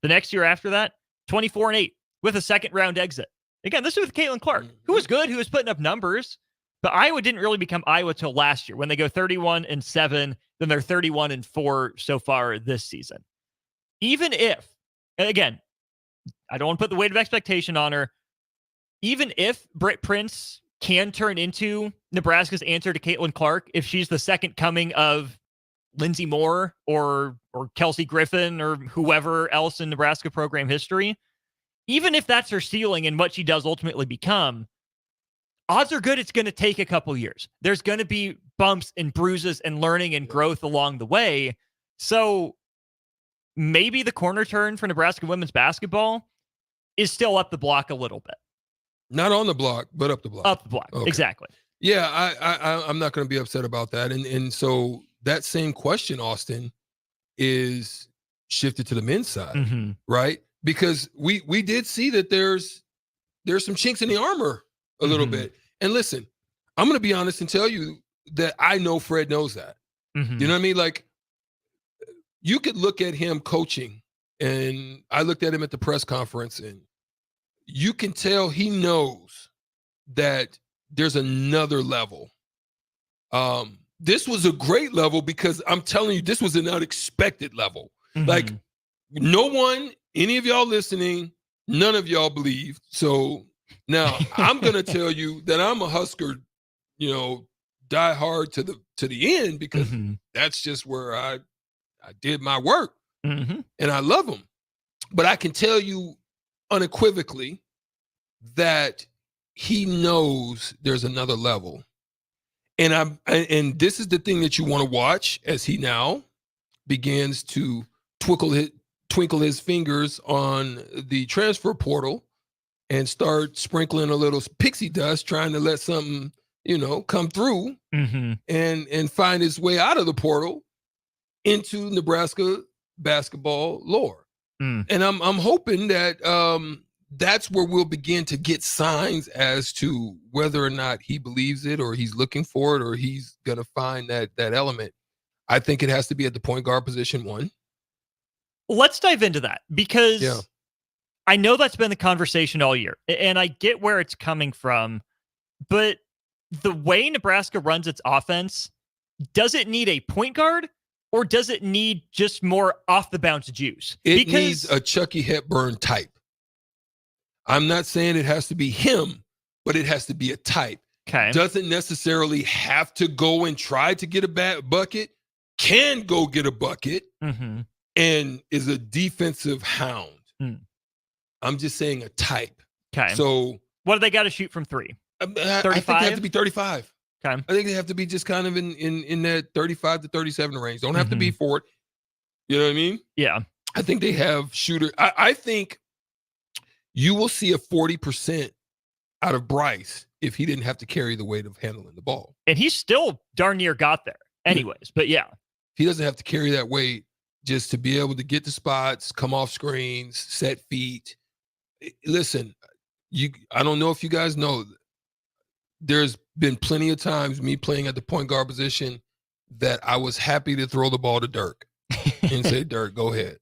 The next year after that, 24-8 with a second-round exit. Again, this is with Caitlin Clark, who was good, who was putting up numbers. But Iowa didn't really become Iowa till last year when they go 31-7, then they're 31-4 so far this season. Even if, and again, I don't want to put the weight of expectation on her, even if Britt Prince can turn into Nebraska's answer to Caitlin Clark, if she's the second coming of Lindsey Moore or Kelsey Griffin or whoever else in Nebraska program history, even if that's her ceiling and what she does ultimately become, odds are good it's going to take a couple years. There's going to be bumps and bruises and learning and growth along the way. So maybe the corner turn for Nebraska women's basketball is still up the block a little bit. Not on the block, but up the block. Up the block, okay. Exactly. Yeah, I'm not going to be upset about that. And so that same question, Austin, is shifted to the men's side, right? Because we did see that there's some chinks in the armor a little bit. And listen, I'm going to be honest and tell you that I know Fred knows that. You know what I mean? Like, you could look at him coaching, and I looked at him at the press conference, and you can tell he knows that there's another level. This was a great level because I'm telling you, this was an unexpected level. Like, no one, any of y'all listening, none of y'all believed. So now I'm going to tell you that I'm a Husker, die hard to the end, because that's just where I did my work, and I love them. But I can tell you unequivocally that he knows there's another level. And this is the thing that you want to watch as he now begins to twinkle his fingers on the transfer portal and start sprinkling a little pixie dust, trying to let something, come through and find his way out of the portal into Nebraska basketball lore. And I'm hoping that that's where we'll begin to get signs as to whether or not he believes it, or he's looking for it, or he's going to find that element. I think it has to be at the point guard position, one. Let's dive into that, because I know that's been the conversation all year, and I get where it's coming from, but the way Nebraska runs its offense, does it need a point guard, or does it need just more off the bounce juice? It needs a Chucky Hepburn type. I'm not saying it has to be him, but it has to be a type. Okay. Doesn't necessarily have to go and try to get a bucket, can go get a bucket, and is a defensive hound. I'm just saying a type. Okay. So what do they got to shoot from three? 35? I think they have to be 35. Okay. I think they have to be just kind of in that 35 to 37 range. Don't have to be for it. You know what I mean? Yeah. I think they have shooter. I think you will see a 40% out of Bryce if he didn't have to carry the weight of handling the ball. And he still darn near got there anyways, but yeah. He doesn't have to carry that weight just to be able to get the spots, come off screens, set feet. Listen, I don't know if you guys know, there's been plenty of times me playing at the point guard position that I was happy to throw the ball to Dirk and say, Dirk, go ahead.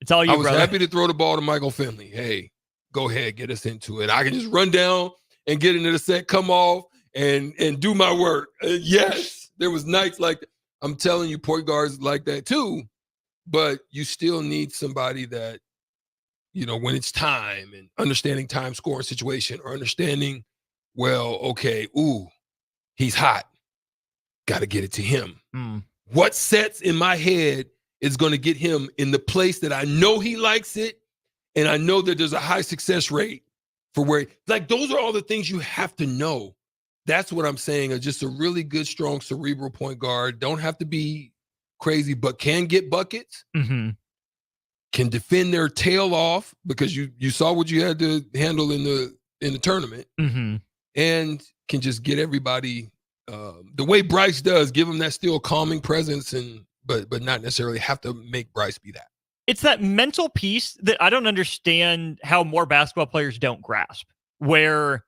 It's all you, I was brother. happy to throw the ball to Michael Finley. Hey, go ahead, get us into it. I can just run down and get into the set, come off, and do my work. Yes, there was nights like that. I'm telling you, point guards like that too, but you still need somebody that, you know, when it's time and understanding time, scoring situation, or understanding, well, okay, he's hot. Got to get it to him. What sets in my head is going to get him in the place that I know he likes it, and I know that there's a high success rate for where, like, those are all the things you have to know. That's what I'm saying. Just a really good, strong, cerebral point guard. Don't have to be crazy, but can get buckets. Mm-hmm. Can defend their tail off because you saw what you had to handle in the tournament, and can just get everybody the way Bryce does. Give them that still calming presence, but not necessarily have to make Bryce be that. It's that mental piece that I don't understand how more basketball players don't grasp. Where,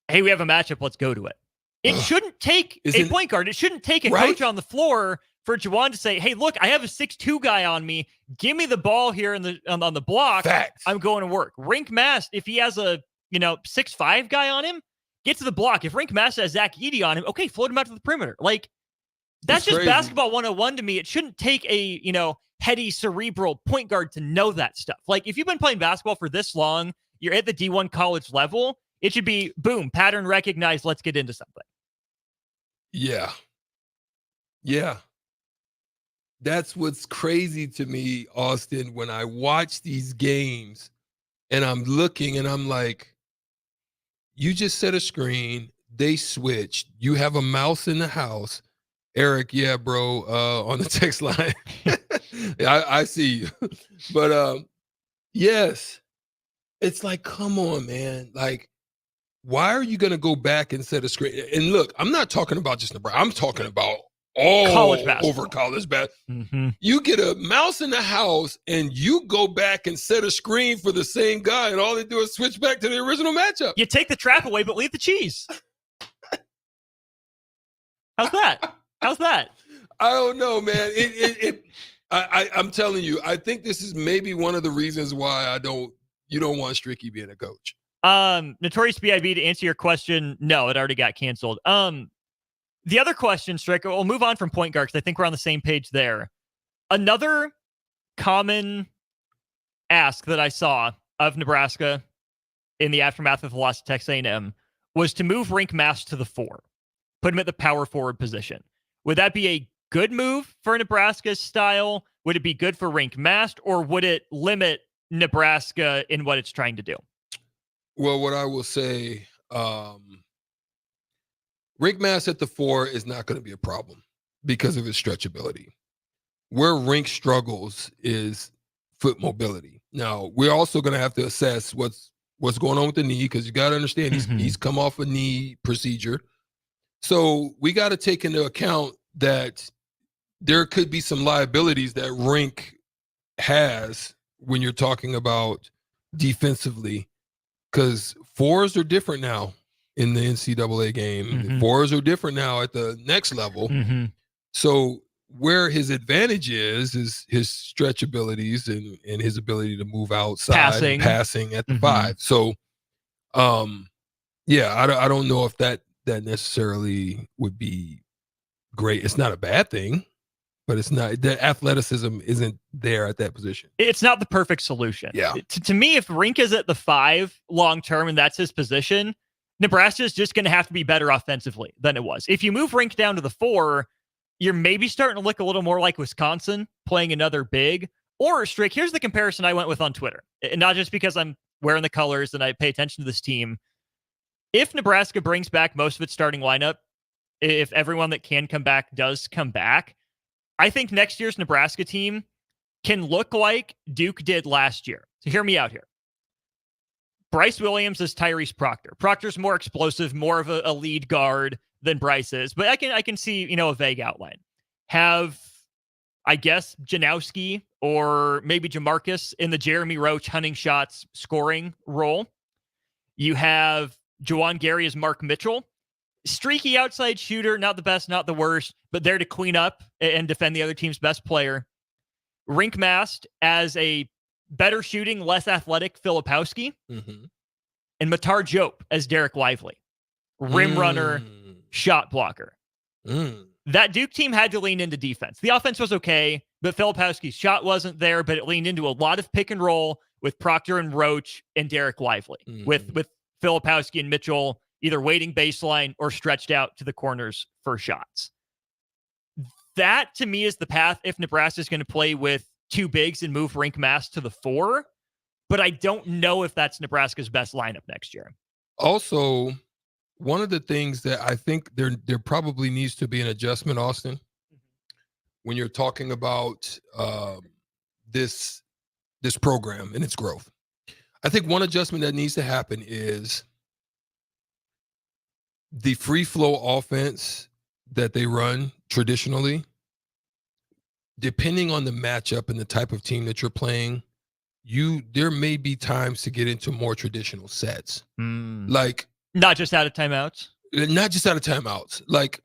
hey, we have a matchup, let's go to it. It shouldn't take a point guard. It shouldn't take a coach on the floor for Juwan to say, hey, look, I have a 6'2" guy on me. Give me the ball here on the block. Facts. I'm going to work. Rink Mast, if he has a 6'5" guy on him, get to the block. If Rink Mast has Zach Edey on him, okay, float him out to the perimeter. Like, that's just crazy. Basketball 101 to me. It shouldn't take a, heady, cerebral point guard to know that stuff. Like, if you've been playing basketball for this long, you're at the D1 college level, it should be, boom, pattern recognized, let's get into something. Yeah. That's what's crazy to me, Austin, when I watch these games and I'm looking and I'm like, you just set a screen, they switched, you have a mouse in the house. Eric, yeah, bro, on the text line. I see you. But yes, it's like, come on, man. Like, why are you going to go back and set a screen? And look, I'm not talking about just Nebraska. I'm talking about all college basketball. Over college basketball. You get a mouse in the house and you go back and set a screen for the same guy, and all they do is switch back to the original matchup. You take the trap away, but leave the cheese. How's that? I don't know, man. I'm telling you, I think this is maybe one of the reasons why you don't want Stricky being a coach. Notorious B.I.B., to answer your question, no, it already got canceled. The other question, Strick, we'll move on from point guard because I think we're on the same page there. Another common ask that I saw of Nebraska in the aftermath of the loss to Texas A&M was to move Rink Mast to the 4, put him at the power forward position. Would that be a good move for Nebraska's style? Would it be good for Rink Mast, or would it limit Nebraska in what it's trying to do? Well, what I will say, Rink Mast at the 4 is not going to be a problem because of his stretchability. Where Rink struggles is foot mobility. Now, we're also going to have to assess what's going on with the knee, because you got to understand he's come off a knee procedure. So we got to take into account that there could be some liabilities that Rink has when you're talking about defensively, because 4s are different now in the NCAA game. 4s are different now at the next level. So where his advantage is his stretch abilities and his ability to move outside, passing at the 5. So, yeah, I don't know if that necessarily would be great. It's not a bad thing, but it's not, the athleticism isn't there at that position. It's not the perfect solution. Yeah. To me, if Rink is at the 5 long-term and that's his position, Nebraska is just going to have to be better offensively than it was. If you move Rink down to the 4, you're maybe starting to look a little more like Wisconsin playing another big. Or, Strick, here's the comparison I went with on Twitter. And not just because I'm wearing the colors and I pay attention to this team. If Nebraska brings back most of its starting lineup, if everyone that can come back does come back, I think next year's Nebraska team can look like Duke did last year. So hear me out here. Bryce Williams is Tyrese Proctor. Proctor's more explosive, more of a lead guard than Bryce is, but I can see, a vague outline. Have, I guess, Janowski or maybe Jamarcus in the Jeremy Roach hunting shots scoring role. You have Juwan Gary as Mark Mitchell. Streaky outside shooter, not the best, not the worst, but there to clean up and defend the other team's best player. Rink Mast as a better shooting, less athletic Filipowski. Mm-hmm. And Matar Diop as Derek Lively. Rim runner, shot blocker. That Duke team had to lean into defense. The offense was okay, but Filipowski's shot wasn't there, but it leaned into a lot of pick and roll with Proctor and Roach and Derek Lively, with Filipowski and Mitchell either waiting baseline or stretched out to the corners for shots. That, to me, is the path if Nebraska is going to play with two bigs and move Rink Mast to the 4. But I don't know if that's Nebraska's best lineup next year. Also, one of the things that I think there probably needs to be an adjustment, Austin, when you're talking about this program and its growth. I think one adjustment that needs to happen is the free flow offense that they run traditionally, depending on the matchup and the type of team that you're playing, there may be times to get into more traditional sets. Like not just out of timeouts. Like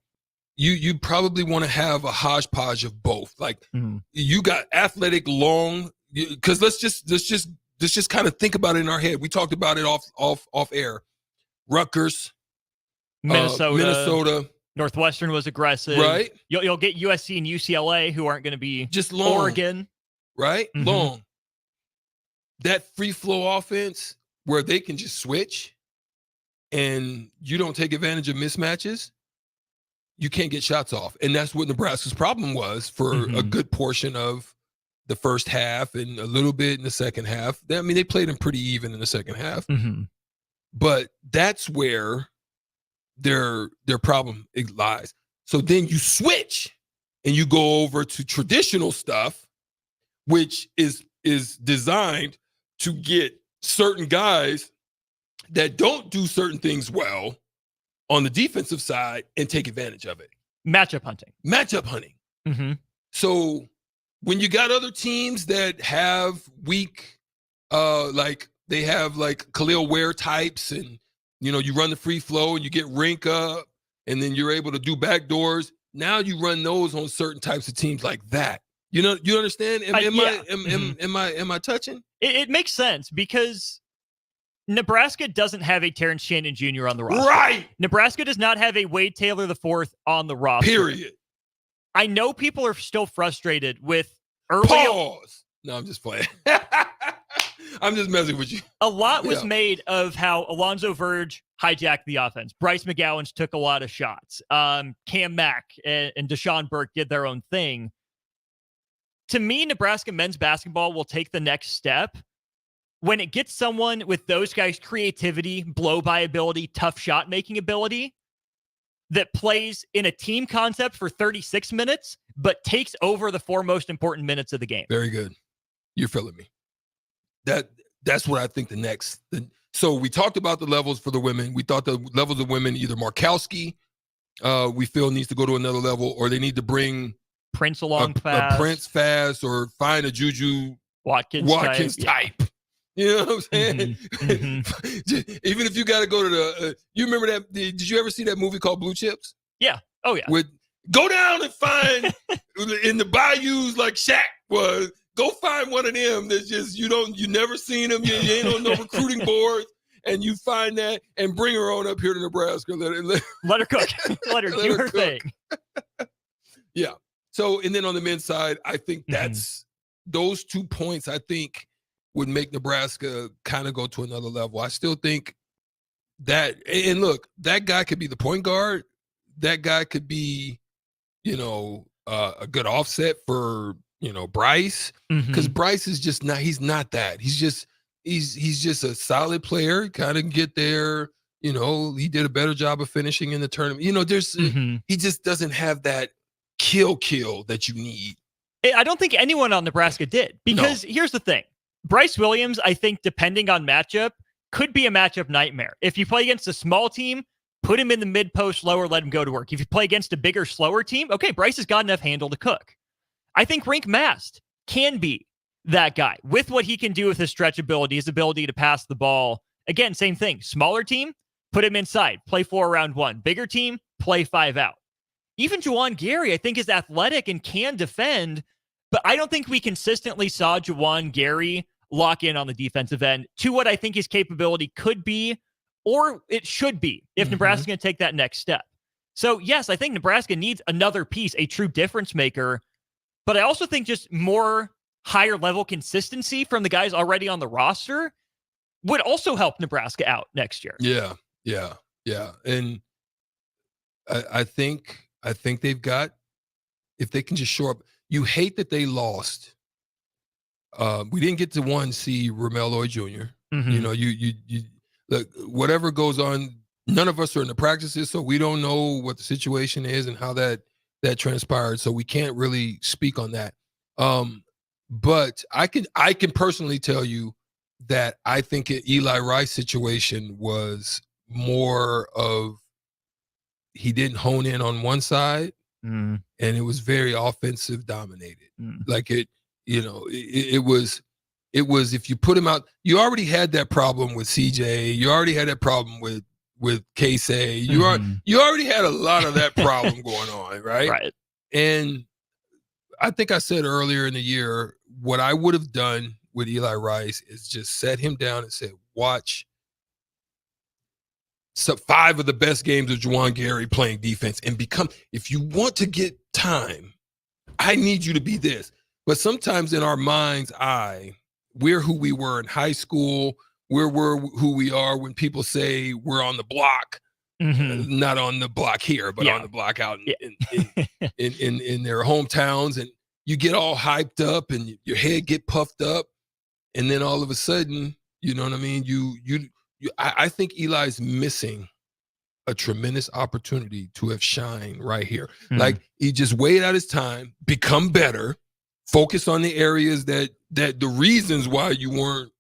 you probably want to have a hodgepodge of both. Like you got athletic long, because let's just kind of think about it in our head. We talked about it off air. Rutgers, Minnesota. Northwestern was aggressive. Right. You'll get USC and UCLA who aren't going to be just long. Oregon. Right? Long. That free flow offense where they can just switch and you don't take advantage of mismatches, you can't get shots off. And that's what Nebraska's problem was for a good portion of the first half and a little bit in the second half. They played them pretty even in the second half. But that's where their problem lies. So then you switch and you go over to traditional stuff, which is designed to get certain guys that don't do certain things well on the defensive side and take advantage of it. Matchup hunting. So when you got other teams that have weak, like they have like Khalil Ware types, and you run the free flow and you get Rink up, and then you're able to do backdoors. Now you run those on certain types of teams like that. You understand? Am I touching? It makes sense because Nebraska doesn't have a Terrence Shannon Jr. on the roster. Right. Nebraska does not have a Wade Taylor IV on the roster. Period. I know people are still frustrated with early. Pause. No, I'm just playing. I'm just messing with you. A lot was made of how Alonzo Verge hijacked the offense. Bryce McGowens took a lot of shots. Cam Mack and Deshaun Burke did their own thing. To me, Nebraska men's basketball will take the next step when it gets someone with those guys' creativity, blow-by ability, tough shot-making ability that plays in a team concept for 36 minutes, but takes over the 4 most important minutes of the game. Very good. You're feeling me. That's what I think so we talked about the levels for the women. We thought the levels of women, either Markowski, we feel needs to go to another level, or they need to bring Prince along a Prince fast, or find a Juju Watkins type. You know what I'm saying? Even if you got to go to the, you remember that? Did you ever see that movie called Blue Chips? Yeah. Oh yeah. Go down and find in the bayous like Shaq was. Go find one of them that's just you never seen them. You ain't on no recruiting boards, and you find that and bring her on up here to Nebraska. Let her cook. Let her do her thing. Yeah. So, and then on the men's side, I think that's those 2 points, I think, would make Nebraska kind of go to another level. I still think that, and look, that guy could be the point guard. That guy could be, a good offset for, Bryce, because Bryce is just not, he's not that. He's just a solid player, kind of get there. He did a better job of finishing in the tournament. He just doesn't have that kill that you need. I don't think anyone on Nebraska did, because here's the thing. Bryce Williams, I think, depending on matchup, could be a matchup nightmare. If you play against a small team, put him in the mid post lower, let him go to work. If you play against a bigger, slower team, okay, Bryce has got enough handle to cook. I think Rink Mast can be that guy with what he can do with his stretchability, his ability to pass the ball. Again, same thing. Smaller team, put him inside, play 4 around 1. Bigger team, play 5 out. Even Juwan Gary, I think, is athletic and can defend, but I don't think we consistently saw Juwan Gary lock in on the defensive end to what I think his capability could be, or it should be, if Nebraska's going to take that next step. So, yes, I think Nebraska needs another piece, a true difference maker, but I also think just more higher level consistency from the guys already on the roster would also help Nebraska out next year. Yeah. And I think they've got, if they can just show up. You hate that they lost. We didn't get to see Ramel Lloyd Jr. You know, you look, whatever goes on, none of us are in the practices, so we don't know what the situation is and how that transpired. So we can't really speak on that. But I can personally tell you that I think an Eli Rice situation was more of, he didn't hone in on one side, and it was very offensive dominated. Like it was if you put him out, you already had that problem with CJ, you already had that problem with Casey, you already had a lot of that problem going on, right? Right. And I think I said earlier in the year, what I would have done with Eli Rice is just set him down and said, watch 5 of the best games of Juwan Gary playing defense and if you want to get time, I need you to be this. But sometimes in our mind's eye, we're who we were in high school. We're who we are when people say we're on the block, not on the block here, but on the block out in their hometowns. And you get all hyped up and your head get puffed up. And then all of a sudden, you know what I mean? I think Eli's missing a tremendous opportunity to have shined right here. Like, he just waited out his time, become better, focus on the areas that the reasons why you weren't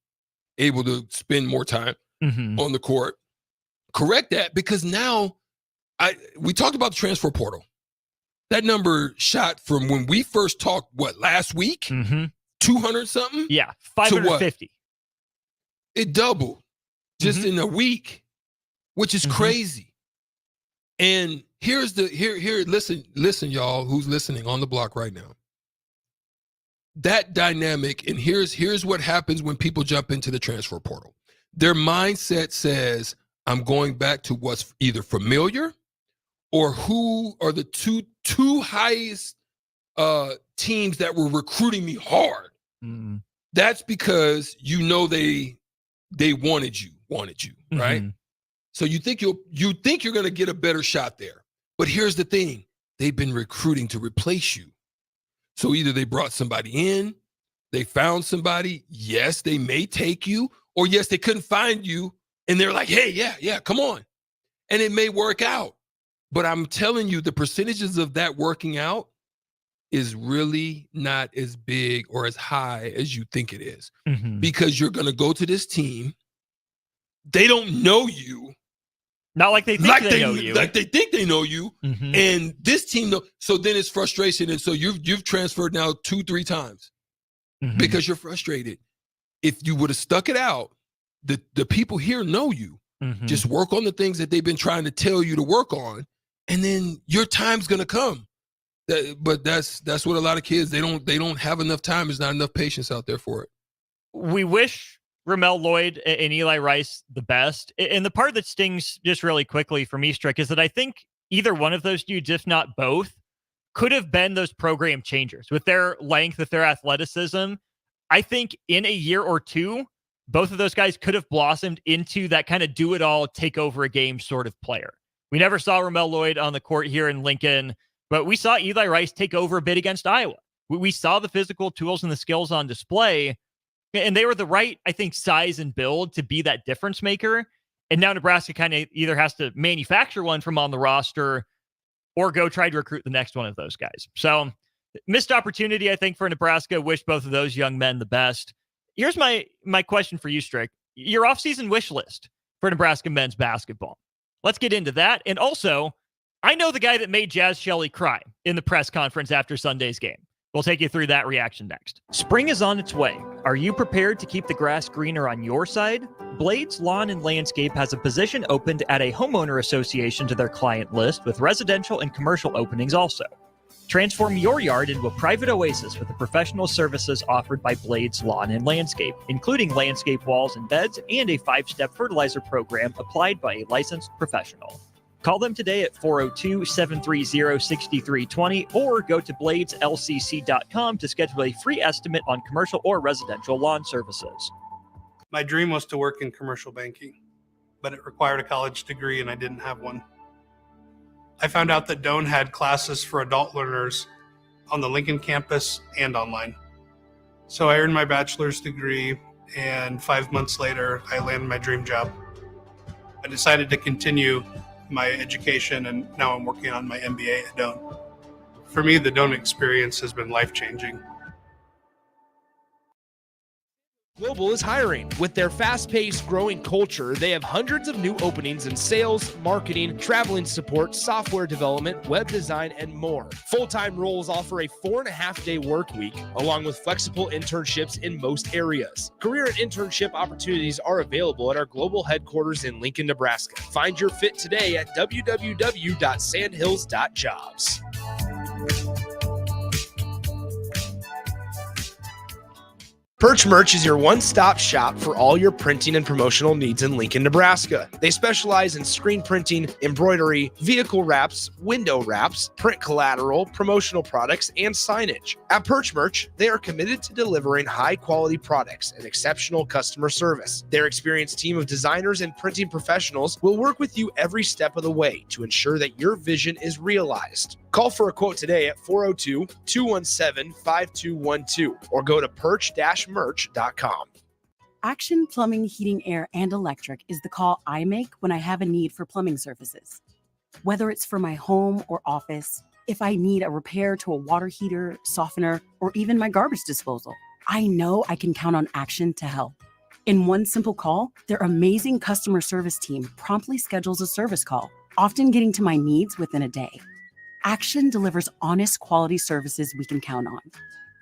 able to spend more time on the court. Correct that, because now we talked about the transfer portal. That number shot from when we first talked, last week? 200 something? Yeah, 550. It doubled just in a week, which is crazy. And listen, y'all who's listening on the block right now. That dynamic, and here's what happens when people jump into the transfer portal. Their mindset says, I'm going back to what's either familiar or who are the two highest teams that were recruiting me hard. That's because they wanted you, right? So you think you're going to get a better shot there. But here's the thing. They've been recruiting to replace you. So either they brought somebody in, they found somebody, yes, they may take you, or yes, they couldn't find you, and they're like, hey, yeah, come on. And it may work out. But I'm telling you, the percentages of that working out is really not as big or as high as you think it is. Because you're going to go to this team, they don't know you. Not like they think they know you. Like they think they know you. And this team, so then it's frustration. And so you've transferred now 2-3 times because you're frustrated. If you would have stuck it out, the people here know you. Just work on the things that they've been trying to tell you to work on, and then your time's gonna come. But that's what a lot of kids, they don't have enough time. There's not enough patience out there for it. We wish Ramel Lloyd and Eli Rice the best. And the part that stings just really quickly for me, Strick, is that I think either one of those dudes, if not both, could have been those program changers with their length, with their athleticism. I think in a year or two, both of those guys could have blossomed into that kind of do-it-all, take over a game sort of player. We never saw Ramel Lloyd on the court here in Lincoln, but we saw Eli Rice take over a bit against Iowa. We saw the physical tools and the skills on display, and they were the right, I think, size and build to be that difference maker. And now Nebraska kind of either has to manufacture one from on the roster or go try to recruit the next one of those guys. So missed opportunity, I think, for Nebraska. Wish both of those young men the best. Here's my question for you, Strick. your offseason wish list for Nebraska men's basketball. Let's get into that. And also, I know the guy that made Jazz Shelley cry in the press conference after Sunday's game. We'll take you through that reaction next. Spring is on its way. Are you prepared to keep the grass greener on your side? Blades Lawn and Landscape has a position opened at a homeowner association to their client list with residential and commercial openings also. Transform your yard into a private oasis with the professional services offered by Blades Lawn and Landscape, including landscape walls and beds and a 5-step fertilizer program applied by a licensed professional. Call them today at 402-730-6320 or go to bladeslcc.com to schedule a free estimate on commercial or residential lawn services. My dream was to work in commercial banking, but it required a college degree and I didn't have one. I found out that Doane had classes for adult learners on the Lincoln campus and online. So I earned my bachelor's degree, and 5 months later, I landed my dream job. I decided to continue my education, and now I'm working on my MBA at Doane. For me, the Doane experience has been life-changing. Global is hiring. With their fast-paced, growing culture, they have hundreds of new openings in sales, marketing, traveling support, software development, web design, and more. Full-time roles offer a 4.5-day work week, along with flexible internships in most areas. Career and internship opportunities are available at our global headquarters in Lincoln, Nebraska. Find your fit today at www.sandhills.jobs. Perch Merch is your one-stop shop for all your printing and promotional needs in Lincoln, Nebraska. They specialize in screen printing, embroidery, vehicle wraps, window wraps, print collateral, promotional products, and signage. At Perch Merch, they are committed to delivering high-quality products and exceptional customer service. Their experienced team of designers and printing professionals will work with you every step of the way to ensure that your vision is realized. Call for a quote today at 402-217-5212 or go to perch-merch.com. Action Plumbing, Heating, Air, and Electric is the call I make when I have a need for plumbing services. Whether it's for my home or office, if I need a repair to a water heater, softener, or even my garbage disposal, I know I can count on Action to help. In one simple call, their amazing customer service team promptly schedules a service call, often getting to my needs within a day. Action delivers honest quality services we can count on.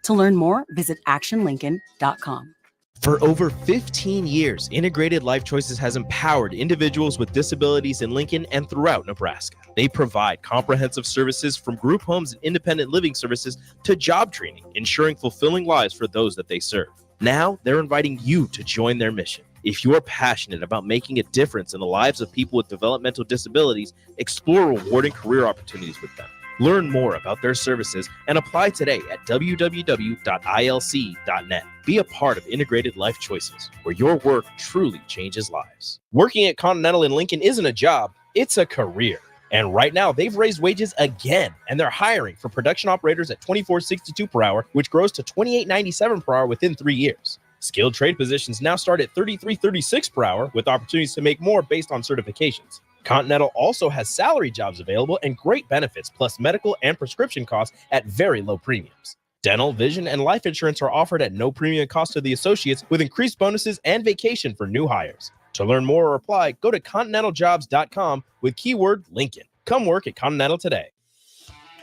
To learn more, visit actionlincoln.com. For over 15 years, Integrated Life Choices has empowered individuals with disabilities in Lincoln and throughout Nebraska. They provide comprehensive services from group homes and independent living services to job training, ensuring fulfilling lives for those that they serve. Now, they're inviting you to join their mission. If you're passionate about making a difference in the lives of people with developmental disabilities, explore rewarding career opportunities with them. Learn more about their services and apply today at www.ilc.net. Be a part of Integrated Life Choices, where your work truly changes lives. Working at Continental in Lincoln isn't a job, it's a career. And right now, they've raised wages again, and they're hiring for production operators at $24.62 per hour, which grows to $28.97 per hour within 3 years. Skilled trade positions now start at $33.36 per hour, with opportunities to make more based on certifications. Continental also has salary jobs available and great benefits, plus medical and prescription costs at very low premiums. Dental, vision, and life insurance are offered at no premium cost to the associates, with increased bonuses and vacation for new hires. To learn more or apply, go to continentaljobs.com with keyword Lincoln. Come work at Continental today.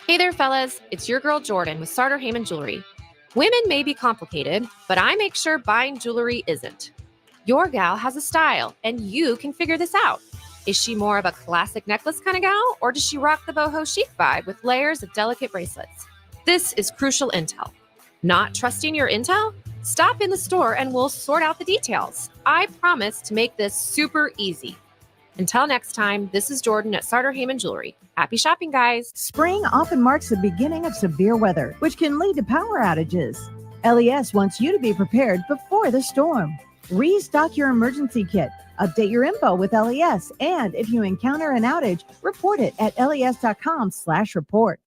Hey there, fellas. It's your girl Jordan with Sartor Heyman Jewelry. Women may be complicated, but I make sure buying jewelry isn't. Your gal has a style, and you can figure this out. Is she more of a classic necklace kind of gal, or does she rock the boho chic vibe with layers of delicate bracelets? This is crucial intel. Not trusting your intel? Stop in the store and we'll sort out the details. I promise to make this super easy. Until next time, this is Jordan at Sartor Heyman Jewelry. Happy shopping, guys. Spring often marks the beginning of severe weather, which can lead to power outages. LES wants you to be prepared before the storm. Restock your emergency kit, update your info with LES, and if you encounter an outage, report it at les.com/report.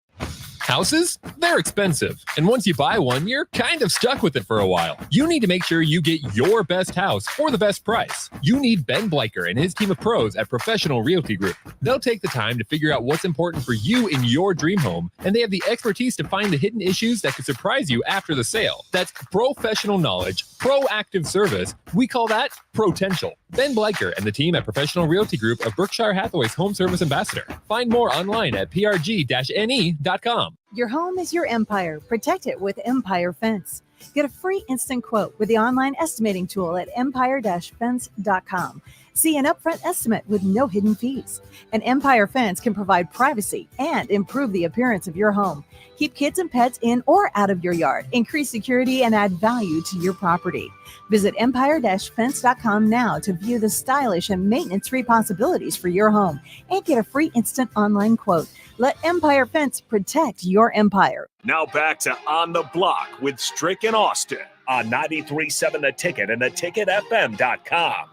Houses? They're expensive. And once you buy one, you're kind of stuck with it for a while. You need to make sure you get your best house for the best price. You need Ben Bleicher and his team of pros at Professional Realty Group. They'll take the time to figure out what's important for you in your dream home, and they have the expertise to find the hidden issues that could surprise you after the sale. That's professional knowledge, proactive service. We call that potential. Ben Bleicher and the team at Professional Realty Group of Berkshire Hathaway's Home Service Ambassador. Find more online at prg-ne.com. Your home is your empire. Protect it with Empire Fence. Get a free instant quote with the online estimating tool at empire-fence.com. See an upfront estimate with no hidden fees. An Empire Fence can provide privacy and improve the appearance of your home. Keep kids and pets in or out of your yard. Increase security and add value to your property. Visit empire-fence.com now to view the stylish and maintenance-free possibilities for your home and get a free instant online quote. Let Empire Fence protect your empire. Now back to On the Block with Strick and Austin on 93.7 The Ticket and theticketfm.com.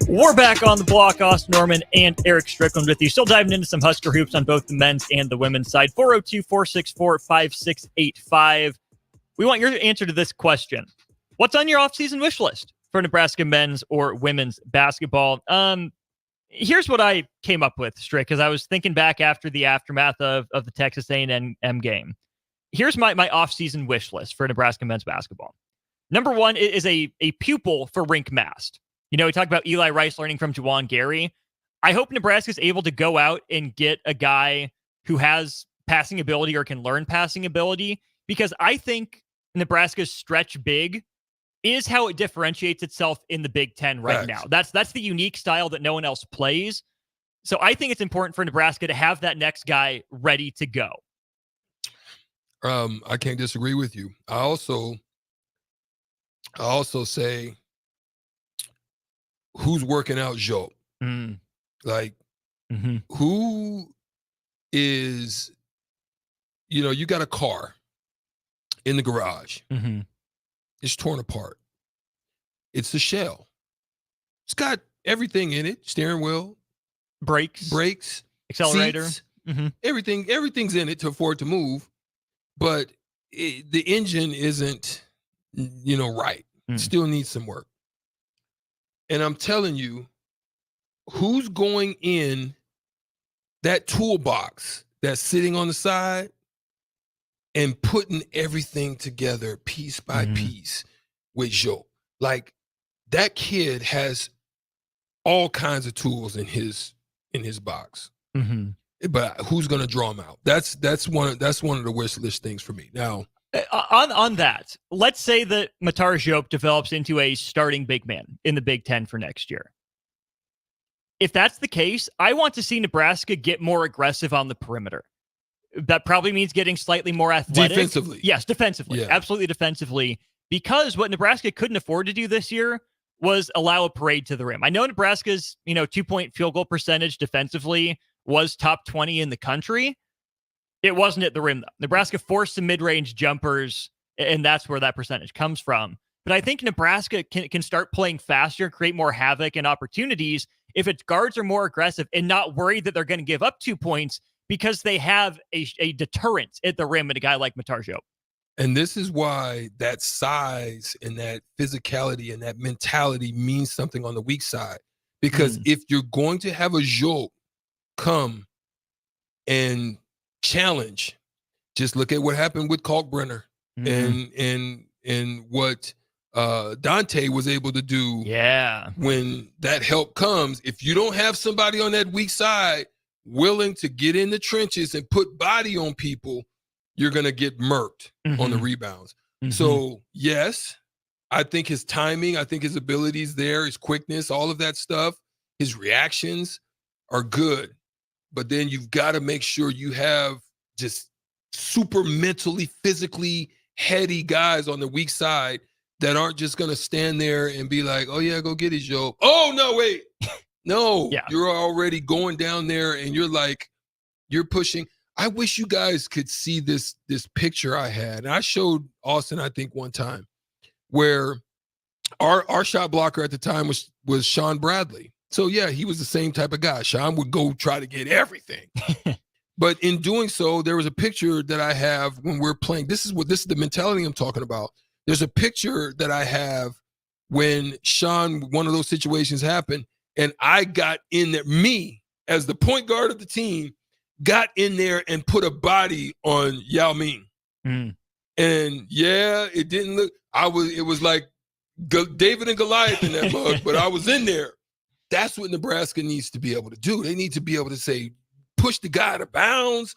We're back on the block. Austin Norman and Erick Strickland with you. Still diving into some Husker hoops on both the men's and the women's side. 402-464-5685. We want your answer to this question. What's on your offseason wish list for Nebraska men's or women's basketball? Here's what I came up with, Strick, because I was thinking back after the aftermath of the Texas A&M game. Here's my offseason wish list for Nebraska men's basketball. Number one is a pupil for Rink Mast. You know, we talked about Eli Rice learning from Juwan Gary. I hope Nebraska's able to go out and get a guy who has passing ability or can learn passing ability, because I think Nebraska's stretch big is how it differentiates itself in the Big Ten right now. That's the unique style that no one else plays. So I think it's important for Nebraska to have that next guy ready to go. I can't disagree with you. I also say, who's working out Joe? Like, who is, you got a car in the garage. It's torn apart. It's a shell. It's got everything in it: steering wheel, brakes, accelerator, seats, everything's in it for it to move. But the engine isn't, right. Still needs some work. And I'm telling you, who's going in that toolbox that's sitting on the side and putting everything together piece by piece with Joe? Like, that kid has all kinds of tools in his box. But who's going to draw him out? That's one of the wish list things for me. Now, on that, let's say that Matar Diop develops into a starting big man in the Big Ten for next year. If that's the case, I want to see Nebraska get more aggressive on the perimeter. That probably means getting slightly more athletic. Defensively. Yes, defensively. Yeah. Absolutely defensively. Because what Nebraska couldn't afford to do this year was allow a parade to the rim. I know Nebraska's, 2-point field goal percentage defensively was top 20 in the country. It wasn't at the rim, though. Nebraska forced some mid-range jumpers, and that's where that percentage comes from. But I think Nebraska can start playing faster, create more havoc and opportunities if its guards are more aggressive and not worried that they're going to give up 2 points because they have a deterrent at the rim and a guy like Matar Diop. And this is why that size and that physicality and that mentality means something on the weak side. Because if you're going to have a Diop come and challenge, just look at what happened with Kalkbrenner and what Dante was able to do. Yeah. When that help comes, if you don't have somebody on that weak side willing to get in the trenches and put body on people, you're going to get murked on the rebounds. So yes, I think his timing, I think his abilities there, his quickness, all of that stuff, his reactions are good. But then you've got to make sure you have just super mentally, physically heady guys on the weak side that aren't just going to stand there and be like, oh, yeah, go get it, Joe. Oh, no, wait. No, you're already going down there and you're pushing. I wish you guys could see this picture I had. And I showed Austin, I think, one time where Our shot blocker at the time was Sean Bradley. So yeah, he was the same type of guy. Sean would go try to get everything. But in doing so, there was a picture that I have when we're playing. This is the mentality I'm talking about. There's a picture that I have when Sean, one of those situations happened, and I got in there, me as the point guard of the team, got in there and put a body on Yao Ming. Mm. And yeah, it didn't look, it was like David and Goliath in that mug, but I was in there. That's what Nebraska needs to be able to do. They need to be able to say, push the guy out of bounds,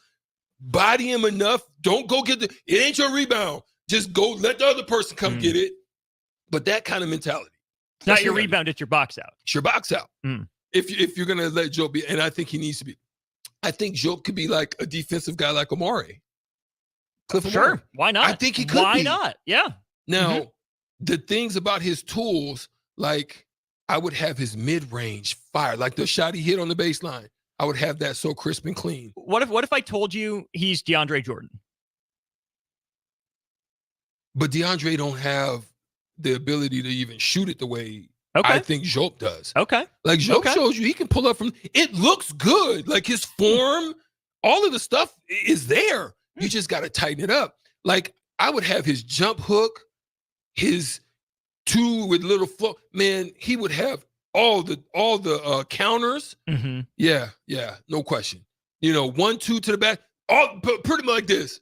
body him enough. Don't go get it ain't your rebound. Just go let the other person come get it. But that kind of mentality. It's not your rebound, it's your box out. It's your box out. If you're going to let Joe be, and I think he needs to be, I think Joe could be like a defensive guy like Amare. Sure. Why not? I think he could Why be. not? Yeah. Now, the things about his tools, like I would have his mid-range fire, like the shot he hit on the baseline. I would have that so crisp and clean. What if I told you he's DeAndre Jordan? But DeAndre don't have the ability to even shoot it the way I think Jope does. Okay. Like Jope shows you he can pull up from, it looks good. Like his form, all of the stuff is there. You just got to tighten it up. Like I would have his jump hook, his two with little flow. Man, he would have all the counters. Yeah, no question. 1-2 to the back. All pretty much like this.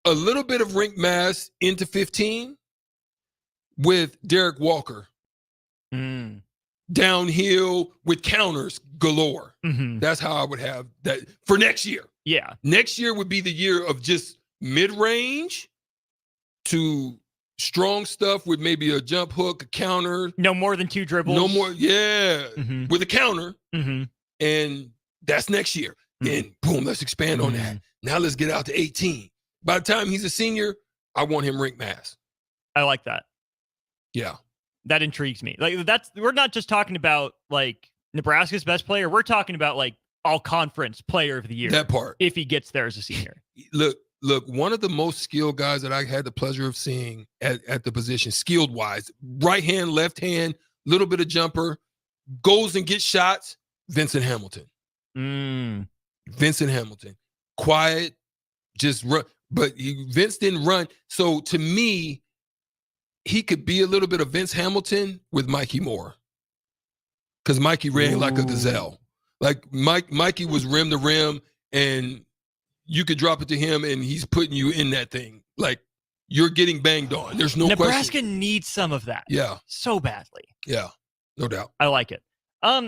A little bit of rink mass into 15 with Derek Walker. Downhill with counters galore. That's how I would have that for next year. Yeah. Next year would be the year of just mid-range to strong stuff with maybe a jump hook, a counter. No more than 2 dribbles. No more, yeah. With a counter. And that's next year. And boom, let's expand on that. Now let's get out to 18. By the time he's a senior, I want him rink mass. I like that. Yeah. That intrigues me. Like we're not just talking about like Nebraska's best player. We're talking about like all conference player of the year. That part. If he gets there as a senior. Look, one of the most skilled guys that I had the pleasure of seeing at the position, skilled wise, right hand, left hand, little bit of jumper, goes and gets shots, Vincent Hamilton. Vincent Hamilton. Quiet, just run. But Vince didn't run. So to me, he could be a little bit of Vince Hamilton with Mikey Moore. Because Mikey ran like a gazelle. Like Mikey was rim to rim, and you could drop it to him, and he's putting you in that thing. Like, you're getting banged on. There's no question. Nebraska needs some of that. Yeah. So badly. Yeah, no doubt. I like it.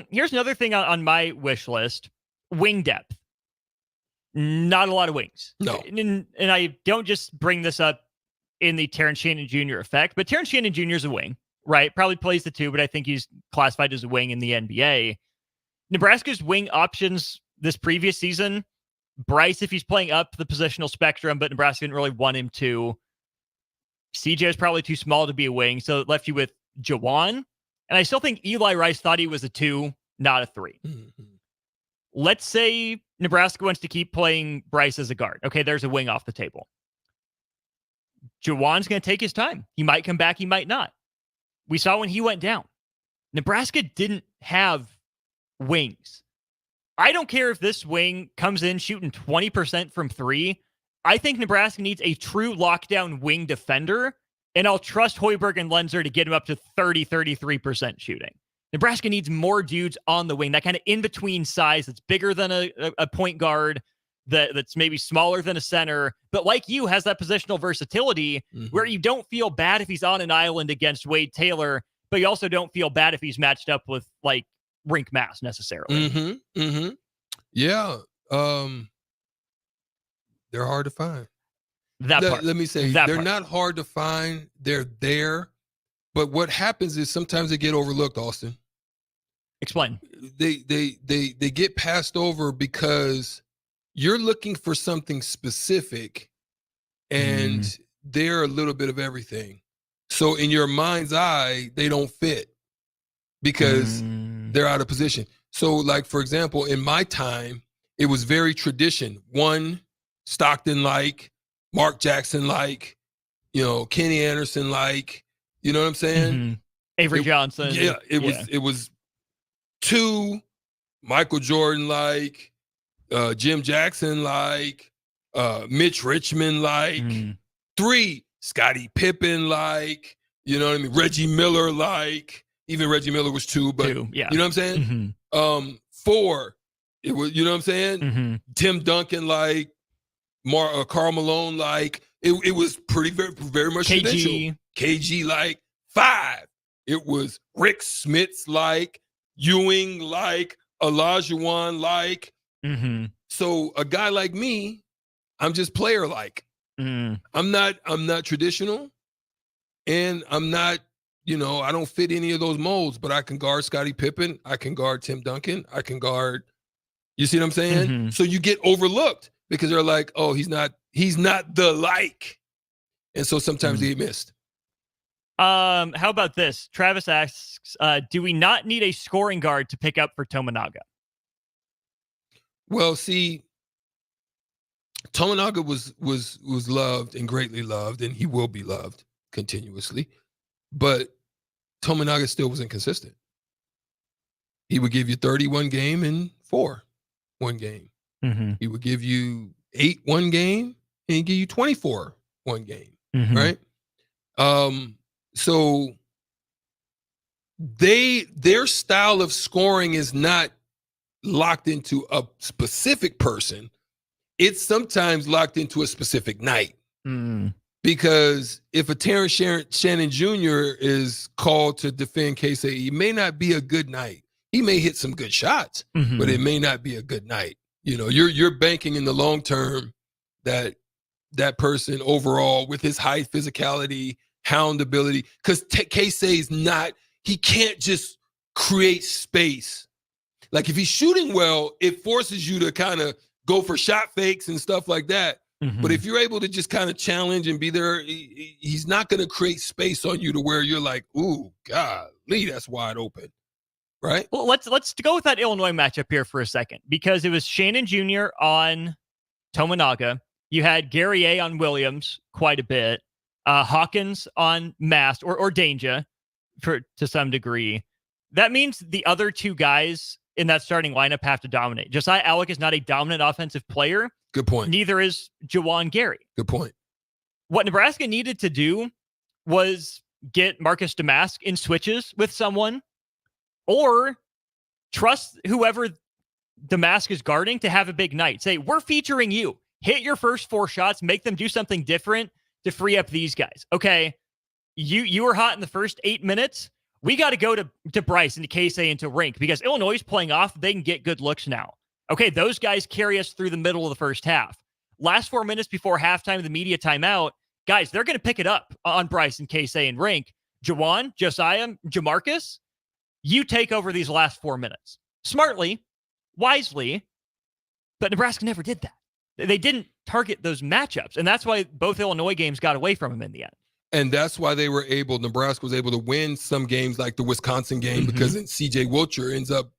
Here's another thing on my wish list. Wing depth. Not a lot of wings. No. And I don't just bring this up in the Terrence Shannon Jr. effect, but Terrence Shannon Jr. is a wing, right? Probably plays the 2, but I think he's classified as a wing in the NBA. Nebraska's wing options this previous season, Bryce, if he's playing up the positional spectrum, but Nebraska didn't really want him to. CJ is probably too small to be a wing, so it left you with Jawan. And I still think Eli Rice thought he was a 2, not a 3. Let's say Nebraska wants to keep playing Bryce as a guard. Okay, there's a wing off the table. Jawan's going to take his time. He might come back, he might not. We saw when he went down. Nebraska didn't have wings. I don't care if this wing comes in shooting 20% from 3. I think Nebraska needs a true lockdown wing defender, and I'll trust Hoiberg and Lenzer to get him up to 33% shooting. Nebraska needs more dudes on the wing, that kind of in-between size that's bigger than a point guard, that's maybe smaller than a center, but like you, has that positional versatility where you don't feel bad if he's on an island against Wade Taylor, but you also don't feel bad if he's matched up with like rink mass necessarily. Yeah. They're hard to find. Let me say, they're not hard to find. They're there. But what happens is sometimes they get overlooked, Austin. Explain. They get passed over because you're looking for something specific and they're a little bit of everything. So in your mind's eye, they don't fit because they're out of position. So like, for example, in my time, it was very tradition. One, Stockton-like, Mark Jackson-like, Kenny Anderson-like, you know what I'm saying? Avery Johnson. Yeah, it was 2 Michael Jordan like, Jim Jackson like, Mitch Richmond like, 3 Scottie Pippen like, you know what I mean? Reggie Miller like, even Reggie Miller was 2, but 2, yeah. You know what I'm saying? 4, it was, you know what I'm saying? Tim Duncan like, Karl Malone like, it was very much traditional. KG like. 5, it was Rick Smits like, Ewing like, Olajuwon like. So a guy like me, I'm just player like. I'm not traditional, and I'm not, I don't fit any of those molds, but I can guard Scottie Pippen, I can guard Tim Duncan, I can guard, you see what I'm saying? So you get overlooked because they're like, oh, he's not the like. And so sometimes they get missed. How about this? Travis asks, do we not need a scoring guard to pick up for Tominaga? Well, see, Tominaga was loved and greatly loved, and he will be loved continuously. But Tominaga still was inconsistent. He would give you 31 game and 4 one game. He would give you 8 one game, and he'd give you 24 one game. Right? So their style of scoring is not locked into a specific person. It's sometimes locked into a specific night. Because if a Terrence Shannon Jr. is called to defend KC, it may not be a good night. He may hit some good shots, but it may not be a good night. You're banking in the long term that person overall with his height, physicality, hound ability, because Casey is not, he can't just create space. Like if he's shooting well, it forces you to kind of go for shot fakes and stuff like that. But if you're able to just kind of challenge and be there, he's not going to create space on you to where you're like, ooh, golly, that's wide open. Right? Well, let's go with that Illinois matchup here for a second, because it was Shannon Jr. on Tominaga. You had Gary A. on Williams quite a bit. Hawkins on Mast or Danger to some degree. That means the other 2 guys in that starting lineup have to dominate. Josiah Alec is not a dominant offensive player. Good point. Neither is Jawan Gary. Good point. What Nebraska needed to do was get Marcus Damask in switches with someone, or trust whoever Damask is guarding to have a big night. Say, we're featuring you. Hit your first 4 shots, make them do something different to free up these guys. Okay, you were hot in the first 8 minutes. We got to go to Bryce and to Casey and to Rink, because Illinois is playing off. They can get good looks now. Okay, those guys carry us through the middle of the first half. Last 4 minutes before halftime of the media timeout, guys, they're going to pick it up on Bryce and Casey and Rink. Jawan, Josiah, Jamarcus, you take over these last 4 minutes. Smartly, wisely, but Nebraska never did that. They didn't target those matchups, and that's why both Illinois games got away from them in the end. And that's why Nebraska was able to win some games like the Wisconsin game, because then CJ Wilcher ends up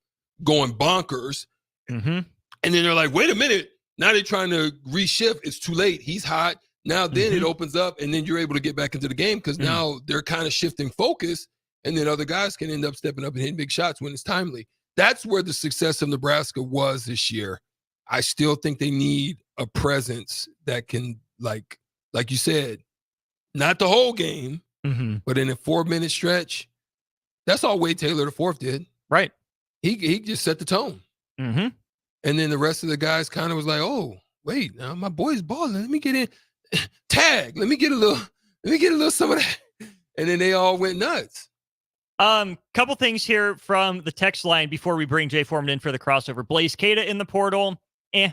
going bonkers. And then they're like, wait a minute, now they're trying to reshift. It's too late. He's hot. Now then it opens up, and then you're able to get back into the game, because now they're kind of shifting focus, and then other guys can end up stepping up and hitting big shots when it's timely. That's where the success of Nebraska was this year. I still think they need a presence that can, like you said, not the whole game, but in a 4-minute stretch. That's all Wade Taylor IV did. Right. He just set the tone. And then the rest of the guys kind of was like, oh, wait, now my boy's balling. Let me get in. Tag. Let me get a little some of that. And then they all went nuts. Couple things here from the text line before we bring Jay Foreman in for the crossover. Blaze Cada in the portal.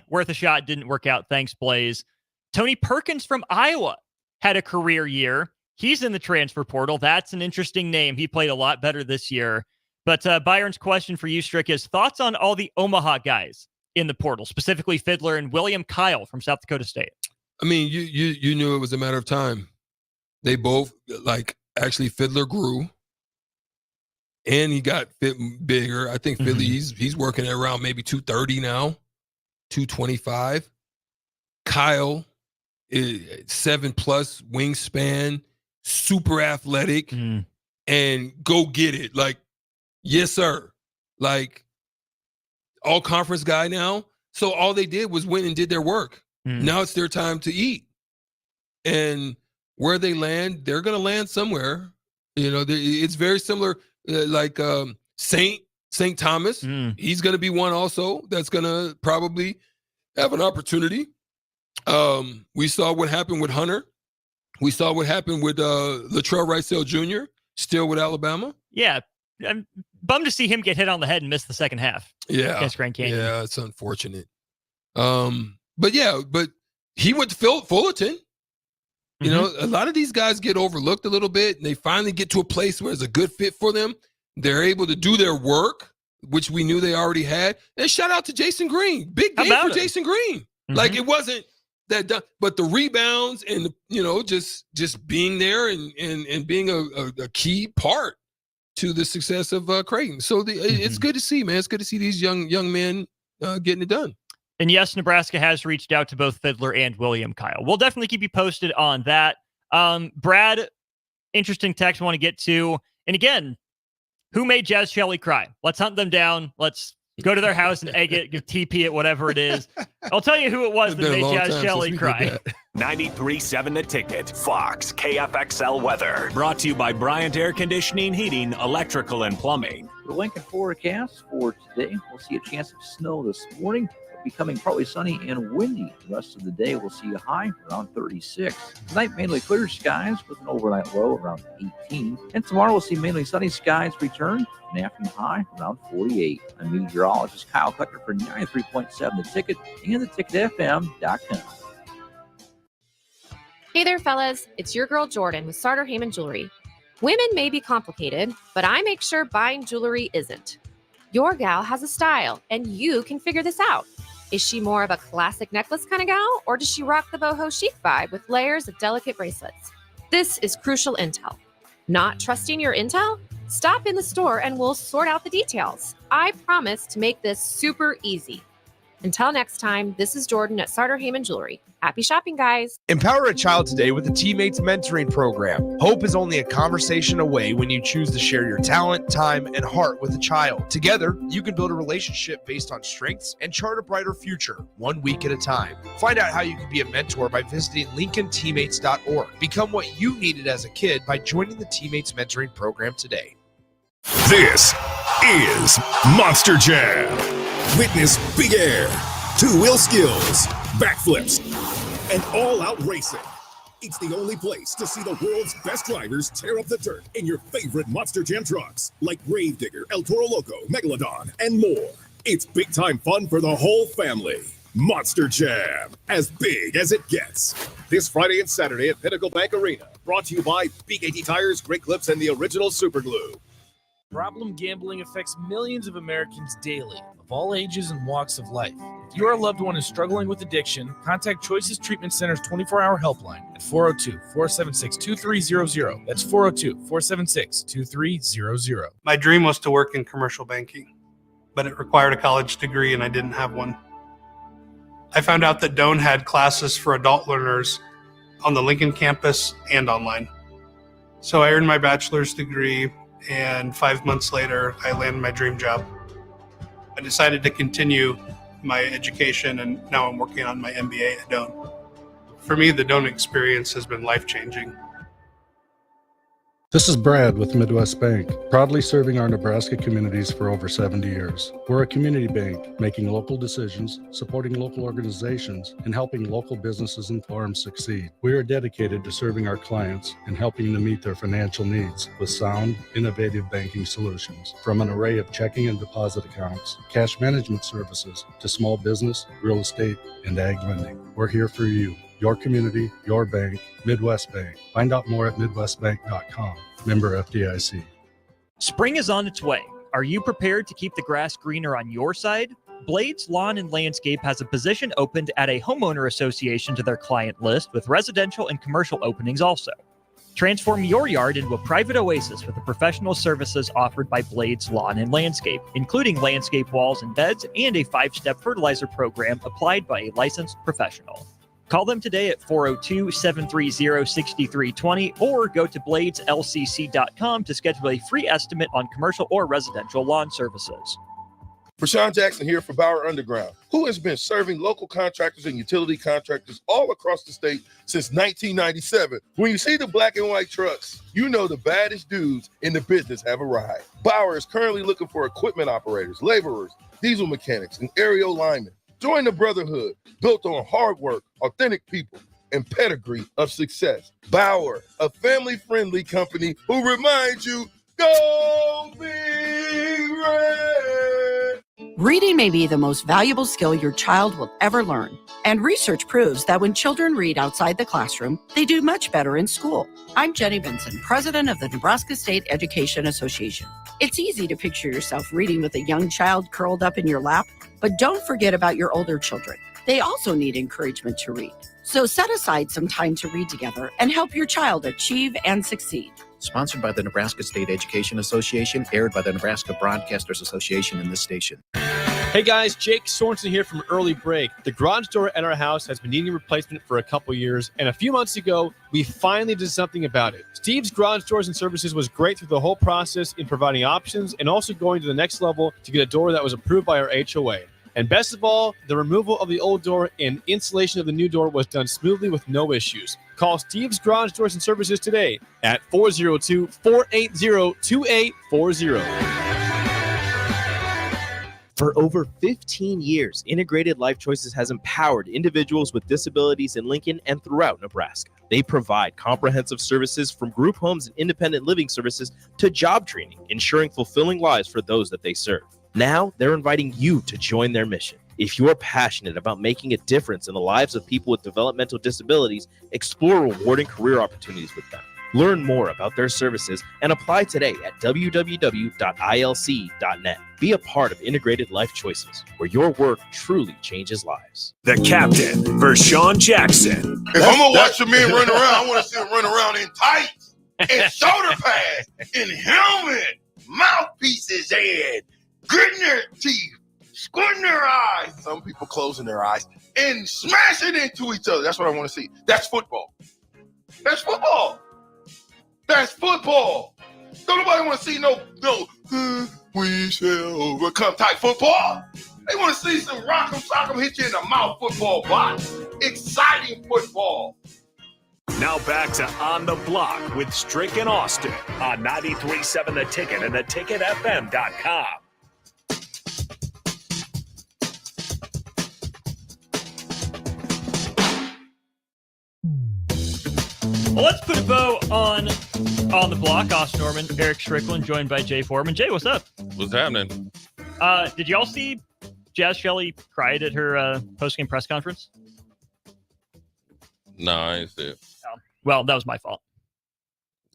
Worth a shot. Didn't work out. Thanks, Blaze. Tony Perkins from Iowa had a career year. He's in the transfer portal. That's an interesting name. He played a lot better this year. But Byron's question for you, Strick, is thoughts on all the Omaha guys in the portal, specifically Fiddler and William Kyle from South Dakota State. I mean, you knew it was a matter of time. They both, actually Fiddler grew and he got fit bigger. I think Fiddler, he's working at around maybe 230 now, 225. Kyle is 7+ wingspan, super athletic. And and go get it. Like, yes, sir. Like, all conference guy now. So all they did was went and did their work. Now it's their time to eat. And where they land, they're going to land somewhere. It's very similar, like St. Thomas. He's going to be one also that's going to probably have an opportunity. We saw what happened with Hunter. We saw what happened with Latrell Ricel Jr., still with Alabama. Yeah. I'm bummed to see him get hit on the head and miss the second half. Yeah. Against Grand Canyon. Yeah, it's unfortunate. But he went to Fullerton. You know, a lot of these guys get overlooked a little bit, and they finally get to a place where it's a good fit for them. They're able to do their work, which we knew they already had. And shout out to Jason Green. Big game for Jason Green. Like, it wasn't that done, but the rebounds and, just being there and being a key part to the success of Creighton. So it's good to see, man. It's good to see these young men getting it done. And yes, Nebraska has reached out to both Fiddler and William Kyle. We'll definitely keep you posted on that. Brad, interesting text I want to get to. And again, who made Jazz Shelley cry? Let's hunt them down. Let's go to their house and egg it, give TP it, whatever it is. I'll tell you who it was that made Jazz Shelley cry. 93.7 The Ticket, Fox, KFXL weather. Brought to you by Bryant Air Conditioning, Heating, Electrical, and Plumbing. The Lincoln forecast for today, we'll see a chance of snow this morning. Becoming partly sunny and windy. The rest of the day, we'll see a high around 36. Tonight, mainly clear skies with an overnight low around 18. And tomorrow, we'll see mainly sunny skies return, an afternoon high around 48. I'm meteorologist Kyle Cutter for 93.7 The Ticket and theticketfm.com. Hey there, fellas. It's your girl Jordan with Sartor Heyman Jewelry. Women may be complicated, but I make sure buying jewelry isn't. Your gal has a style, and you can figure this out. Is she more of a classic necklace kind of gal, or does she rock the boho chic vibe with layers of delicate bracelets? This is crucial intel. Not trusting your intel? Stop in the store and we'll sort out the details. I promise to make this super easy. Until next time, this is Jordan at Sartor Heyman Jewelry. Happy shopping, guys. Empower a child today with the Teammates Mentoring Program. Hope is only a conversation away when you choose to share your talent, time, and heart with a child. Together, you can build a relationship based on strengths and chart a brighter future, 1 week at a time. Find out how you can be a mentor by visiting LincolnTeammates.org. Become what you needed as a kid by joining the Teammates Mentoring Program today. This is Monster Jam. Witness big air, two-wheel skills, backflips, and all-out racing. It's the only place to see the world's best drivers tear up the dirt in your favorite Monster Jam trucks, like Gravedigger, El Toro Loco, Megalodon, and more. It's big-time fun for the whole family. Monster Jam, as big as it gets. This Friday and Saturday at Pinnacle Bank Arena. Brought to you by BKT Tires, Great Clips, and the original Super Glue. Problem gambling affects millions of Americans daily, of all ages and walks of life. If your loved one is struggling with addiction, contact Choices Treatment Center's 24-hour helpline at 402-476-2300. That's 402-476-2300. My dream was to work in commercial banking, but it required a college degree and I didn't have one. I found out that Doane had classes for adult learners on the Lincoln campus and online. So I earned my bachelor's degree, and 5 months later, I landed my dream job. I decided to continue my education, and now I'm working on my MBA at Doane. For me, the Doane experience has been life-changing. This is Brad with Midwest Bank, proudly serving our Nebraska communities for over 70 years. We're a community bank, making local decisions, supporting local organizations, and helping local businesses and farms succeed. We are dedicated to serving our clients and helping them meet their financial needs with sound, innovative banking solutions. From an array of checking and deposit accounts, cash management services, to small business, real estate, and ag lending. We're here for you. Your community, your bank, Midwest Bank. Find out more at MidwestBank.com. Member FDIC. Spring is on its way. Are you prepared to keep the grass greener on your side? Blades Lawn and Landscape has a position opened at a homeowner association to their client list with residential and commercial openings also. Transform your yard into a private oasis with the professional services offered by Blades Lawn and Landscape, including landscape walls and beds and a 5-step fertilizer program applied by a licensed professional. Call them today at 402-730-6320 or go to bladeslcc.com to schedule a free estimate on commercial or residential lawn services. Rashawn Jackson here for Bauer Underground, who has been serving local contractors and utility contractors all across the state since 1997. When you see the black and white trucks, you know the baddest dudes in the business have arrived. Bauer is currently looking for equipment operators, laborers, diesel mechanics, and aerial linemen. Join the brotherhood built on hard work, authentic people, and pedigree of success. Bauer, a family-friendly company who reminds you, go Big Red! Reading may be the most valuable skill your child will ever learn. And research proves that when children read outside the classroom, they do much better in school. I'm Jenny Vinson, president of the Nebraska State Education Association. It's easy to picture yourself reading with a young child curled up in your lap, but don't forget about your older children. They also need encouragement to read. So set aside some time to read together and help your child achieve and succeed. Sponsored by the Nebraska State Education Association, aired by the Nebraska Broadcasters Association in this station. Hey guys, Jake Sorensen here from Early Break. The garage door at our house has been needing replacement for a couple years, and a few months ago, we finally did something about it. Steve's Garage Doors and Services was great through the whole process in providing options and also going to the next level to get a door that was approved by our HOA. And best of all, the removal of the old door and installation of the new door was done smoothly with no issues. Call Steve's Garage Doors and Services today at 402-480-2840. For over 15 years, Integrated Life Choices has empowered individuals with disabilities in Lincoln and throughout Nebraska. They provide comprehensive services from group homes and independent living services to job training, ensuring fulfilling lives for those that they serve. Now, they're inviting you to join their mission. If you're passionate about making a difference in the lives of people with developmental disabilities, explore rewarding career opportunities with them. Learn more about their services and apply today at www.ilc.net. Be a part of Integrated Life Choices, where your work truly changes lives. The captain, Vershawn Jackson. If I'm going to watch a man run around, I want to see him run around in tights and shoulder pads and helmet, mouthpieces and gritting their teeth, squinting their eyes, some people closing their eyes, and smashing into each other. That's what I want to see. That's football. That's football. That's football. Don't nobody want to see no we shall overcome type football. They want to see some rock'em sock'em hit you in the mouth football box. Exciting football. Now back to On the Block with Strick and Austin on 93.7 The Ticket and theticketfm.com. Well, let's put a bow on the block. Austin Norman, Erick Strickland, joined by Jay Foreman. Jay, what's up? What's happening? Did y'all see Jazz Shelley cried at her post-game press conference? No, I didn't see it. Oh, well, that was my fault.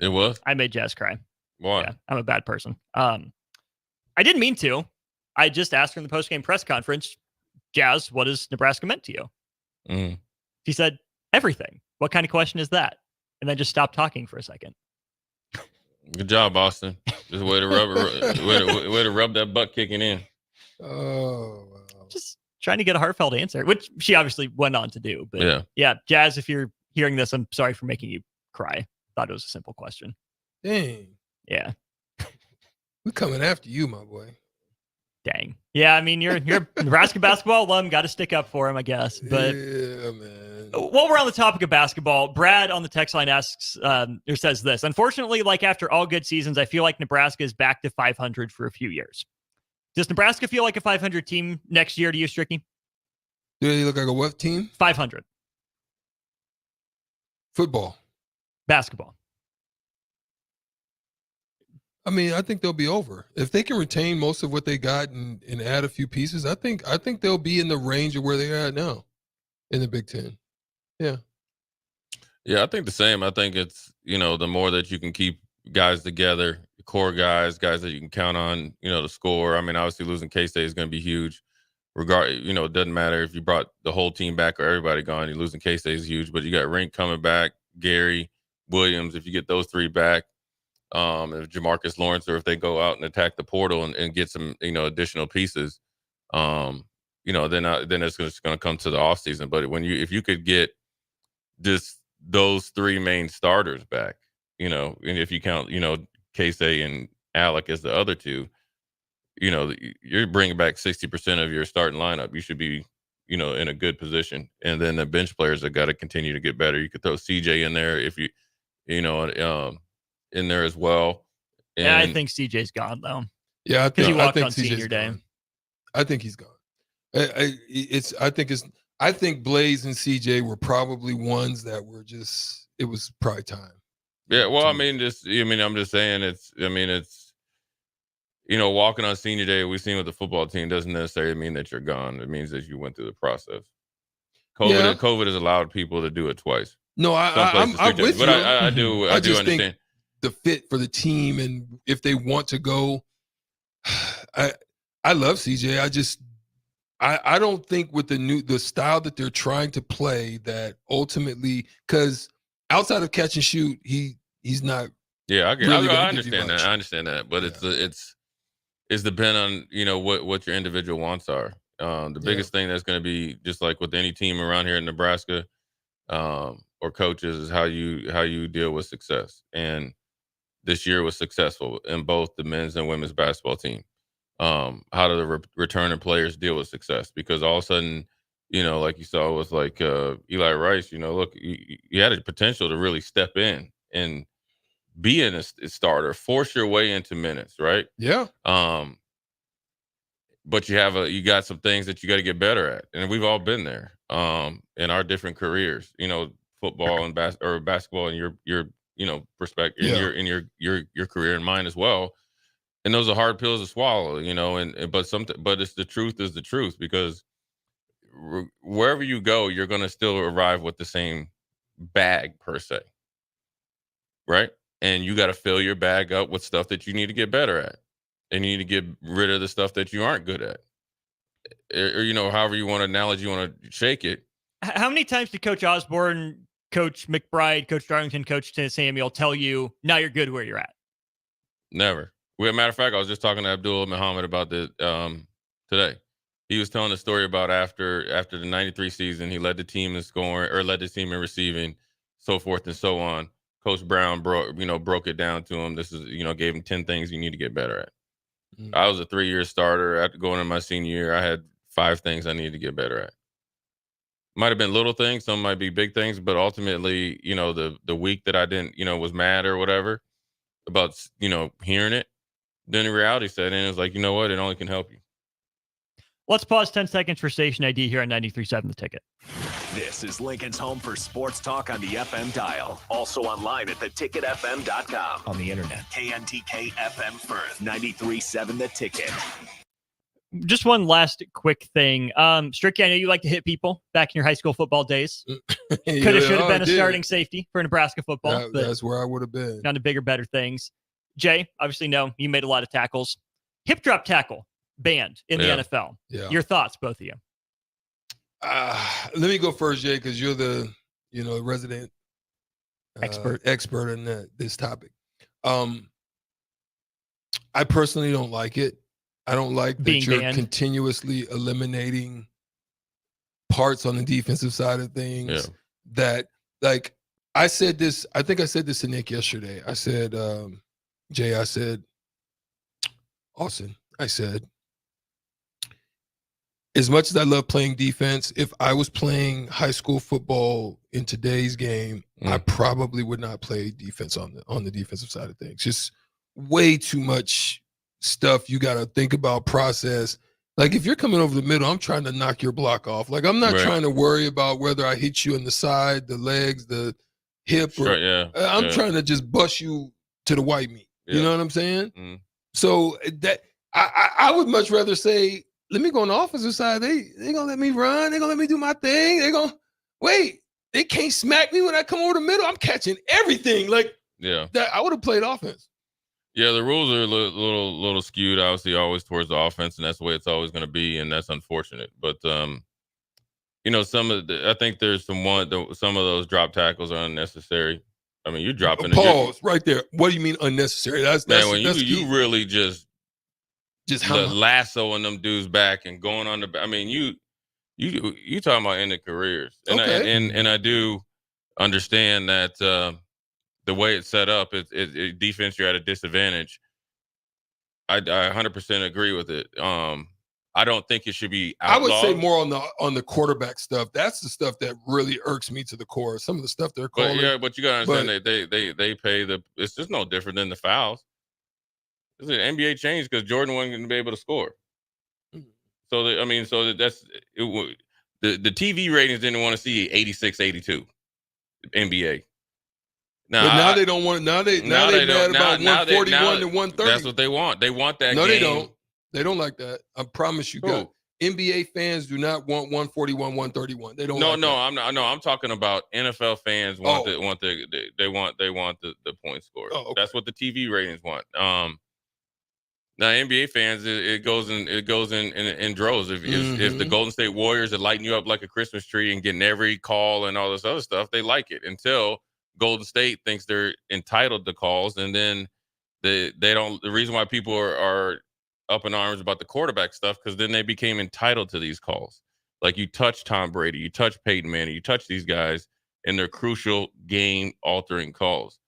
It was? I made Jazz cry. Why? Yeah, I'm a bad person. I didn't mean to. I just asked her in the post-game press conference, Jazz, what has Nebraska meant to you? Mm. She said, everything. What kind of question is that? And then just stopped talking for a second. Good job, Austin. Just way to rub that butt kicking in. Oh, wow. Just trying to get a heartfelt answer, which she obviously went on to do. But yeah, Jazz, if you're hearing this, I'm sorry for making you cry. Thought it was a simple question. Dang. Yeah. We're coming after you, my boy. Dang. Yeah, I mean, you're a Nebraska basketball alum. Got to stick up for him, I guess. But yeah, man. While we're on the topic of basketball, Brad on the text line asks, or says this: unfortunately, like after all good seasons, I feel like Nebraska is back to 500 for a few years. Does Nebraska feel like a 500 team next year to you, Stricky? Do they look like a what team? 500. Football. Basketball. I mean, I think they'll be over. If they can retain most of what they got and add a few pieces, I think they'll be in the range of where they're at now in the Big Ten. Yeah. Yeah, I think the same. I think it's, the more that you can keep guys together, core guys that you can count on, to score. I mean, obviously losing K-State is going to be huge. It doesn't matter if you brought the whole team back or everybody gone. You're losing K-State is huge, but you got Rink coming back, Gary, Williams, if you get those three back. If Jamarcus Lawrence, or if they go out and attack the portal and get some, additional pieces, then it's just going to come to the offseason. But if you could get just those three main starters back, and if you count, Casey and Alec as the other two, you're bringing back 60% of your starting lineup. You should be, in a good position. And then the bench players have got to continue to get better. You could throw CJ in there if you, in there as well. And yeah, I think CJ's gone though. Yeah, I because he walked think on CJ's senior day. gone. I think he's gone. I think Blaze and CJ were probably ones that were just. It was probably time. Yeah, well, I'm just saying it's. Walking on senior day, we've seen with the football team doesn't necessarily mean that you're gone. It means that you went through the process. COVID has allowed people to do it twice. No, I'm with you. But I do understand. Think the fit for the team, and if they want to go, I love CJ. I don't think with the style that they're trying to play that ultimately, because outside of catch and shoot, he's not. Yeah, really I understand that. I understand that, but it's depend on what your individual wants are. The biggest thing that's going to be just like with any team around here in Nebraska, or coaches, is how you deal with success. And this year was successful in both the men's and women's basketball team. How do the returning players deal with success? Because all of a sudden, like you saw with like Eli Rice, look, you had a potential to really step in and be a starter, force your way into minutes, right? Yeah. But you got some things that you got to get better at, and we've all been there in our different careers. Football and basketball, and your perspective, in your career and mine as well. And those are hard pills to swallow, but it's the truth is the truth, because wherever you go, you're going to still arrive with the same bag per se. Right. And you got to fill your bag up with stuff that you need to get better at, and you need to get rid of the stuff that you aren't good at, or however you want to analogy, you want to shake it. How many times did Coach Osborne, Coach McBride, Coach Darlington, Coach Samuel tell you, now you're good where you're at? Never. Well, matter of fact, I was just talking to Abdul Muhammad about this today. He was telling a story about after the 93 season, he led the team in scoring, or led the team in receiving, so forth and so on. Coach Brown broke it down to him. This is, gave him 10 things you need to get better at. Mm-hmm. I was a 3-year starter. After going in my senior year, I had 5 things I needed to get better at. Might have been little things, some might be big things, but ultimately, the week that I didn't, was mad or whatever about, hearing it, then the reality set in. It was like, you know what? It only can help you. Let's pause 10 seconds for station ID here on 93.7 The Ticket. This is Lincoln's home for sports talk on the FM dial. Also online at theticketfm.com. On the internet. KNTK FM Firth, 93.7 The Ticket. Just one last quick thing. Stricky, I know you like to hit people back in your high school football days. Should have been a starting safety for Nebraska football. That's where I would have been. Gone to bigger, better things. Jay, obviously, no, you made a lot of tackles. Hip drop tackle banned in the NFL. Yeah. Your thoughts, both of you? Let me go first, Jay, because you're the resident expert in this topic. I personally don't like it. I don't like that you're continuously eliminating parts on the defensive side of things. Yeah. That, like, I said this. I think I said this to Nick yesterday. I said, Jay, I said, Austin, I said, as much as I love playing defense, if I was playing high school football in today's game, I probably would not play defense on the defensive side of things. Just way too much stuff you got to think about, process. Like, if you're coming over the middle, I'm trying to knock your block off. Like, I'm not trying to worry about whether I hit you in the side, the legs, the hip. I'm trying to just bust you to the white meat. You know what I'm saying? Mm. So that I would much rather say, let me go on the offensive side. They gonna let me run. They gonna let me do my thing. They gonna wait. They can't smack me when I come over the middle. I'm catching everything. Like, that I would have played offense. Yeah, the rules are a little skewed, obviously, always towards the offense, and that's the way it's always going to be, and that's unfortunate. But I think there's some of those drop tackles are unnecessary. I mean, you're dropping pause right there. What do you mean unnecessary? That's when you really just lassoing them dudes back and going on the. I mean, you talking about ending careers, and I do. understand that the way it's set up, it defense, you're at a disadvantage. I 100% agree with it. I don't think it should be outlawed. I would say more on the quarterback stuff. That's the stuff that really irks me to the core. Some of the stuff they're calling. But you gotta understand they pay it's just no different than the fouls. This is an NBA change because Jordan wasn't going to be able to score. So that's it. The TV ratings didn't want to see 86-82 NBA. Now they don't want. Now they mad about 141 to 130. That's what they want. They want that. No, game. they don't. They don't like that. I promise you, guys. NBA fans do not want 141, 131. They don't. No, I'm not. No, I'm talking about NFL fans want the point score. Oh, okay. That's what the TV ratings want. Now NBA fans, it goes in droves. If the Golden State Warriors are lighting you up like a Christmas tree and getting every call and all this other stuff, they like it until Golden State thinks they're entitled to calls, and then they don't. The reason why people are up in arms about the quarterback stuff, because then they became entitled to these calls. Like you touch Tom Brady, you touch Peyton Manning, you touch these guys, and they're crucial game-altering calls.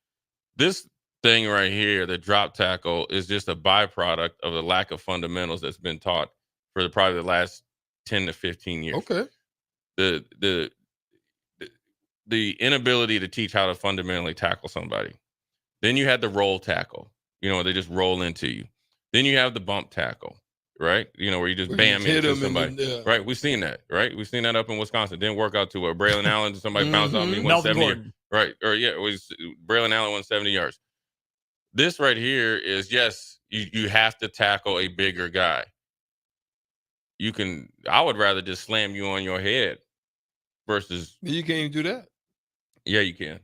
This thing right here, the drop tackle, is just a byproduct of the lack of fundamentals that's been taught for probably the last 10 to 15 years. Okay. The inability to teach how to fundamentally tackle somebody. Then you had the roll tackle. They just roll into you. Then you have the bump tackle, right? Where you just bam into somebody. Right? We've seen that, right? We've seen that up in Wisconsin. Didn't work out too well. Braylon Allen, somebody bounced off me, went 70 yards. Right. Or it was Braylon Allen went 70 yards. This right here is, yes, you have to tackle a bigger guy. I would rather just slam you on your head versus. You can't even do that. Yeah, you can.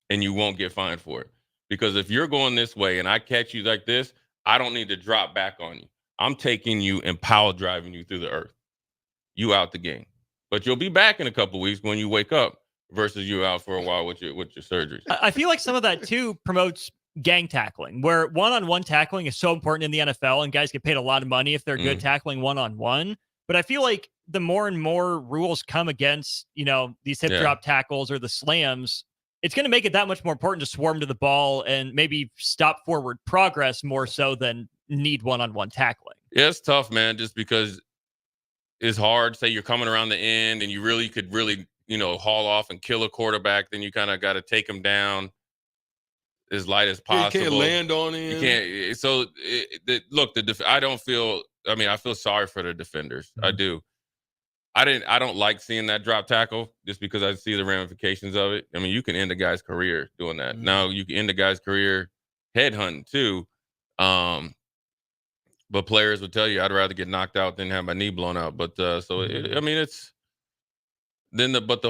And you won't get fined for it. Because if you're going this way and I catch you like this, I don't need to drop back on you. I'm taking you and power driving you through the earth. You out the game. But you'll be back in a couple of weeks when you wake up versus you out for a while with your surgeries. I feel like some of that too promotes gang tackling, where one-on-one tackling is so important in the NFL, and guys get paid a lot of money if they're good tackling one-on-one. But I feel like the more and more rules come against, these hip drop tackles or the slams, it's going to make it that much more important to swarm to the ball and maybe stop forward progress more so than need one-on-one tackling. Yeah, it's tough, man, just because it's hard. Say you're coming around the end and you could really, haul off and kill a quarterback. Then you kind of got to take him down as light as possible. You can't land on him. You can't. So I feel sorry for the defenders. I do. I don't like seeing that drop tackle just because I see the ramifications of it. I mean, you can end a guy's career doing that. Now you can end a guy's career headhunting too. But players would tell you, I'd rather get knocked out than have my knee blown out. But the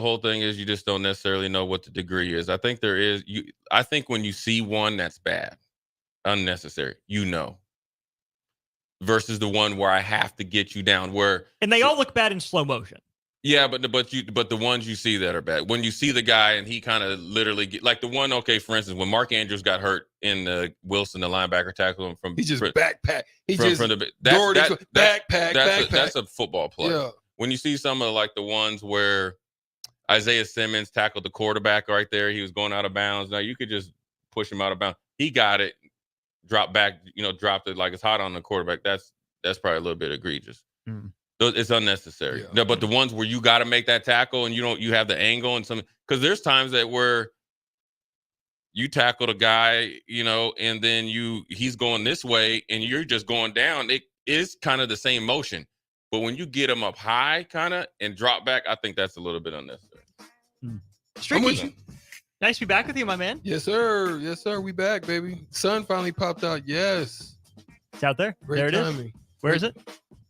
whole thing is you just don't necessarily know what the degree is. I think I think when you see one that's bad, unnecessary, versus the one where I have to get you down and they all look bad in slow motion. Yeah, but the ones you see that are bad, when you see the guy and he kind of literally like the one, okay, for instance, when Mark Andrews got hurt in Wilson, the linebacker, tackled him from. He just backpack. That's a football play. Yeah. When you see some of like the ones where Isaiah Simmons tackled the quarterback right there, he was going out of bounds. Now you could just push him out of bounds. He got it. Drop back, dropped it like it's hot on the quarterback. That's probably a little bit egregious. It's unnecessary. Yeah. No, but the ones where you got to make that tackle and you have the angle and something, because there's times that where you tackled a guy, and then he's going this way and you're just going down. It is kind of the same motion, but when you get him up high, kind of and drop back, I think that's a little bit unnecessary. Stricky, nice to be back with you, my man. Yes, sir. Yes, sir. We back, baby. Sun finally popped out. Yes. It's out there. Great there it timing. is. Where is it?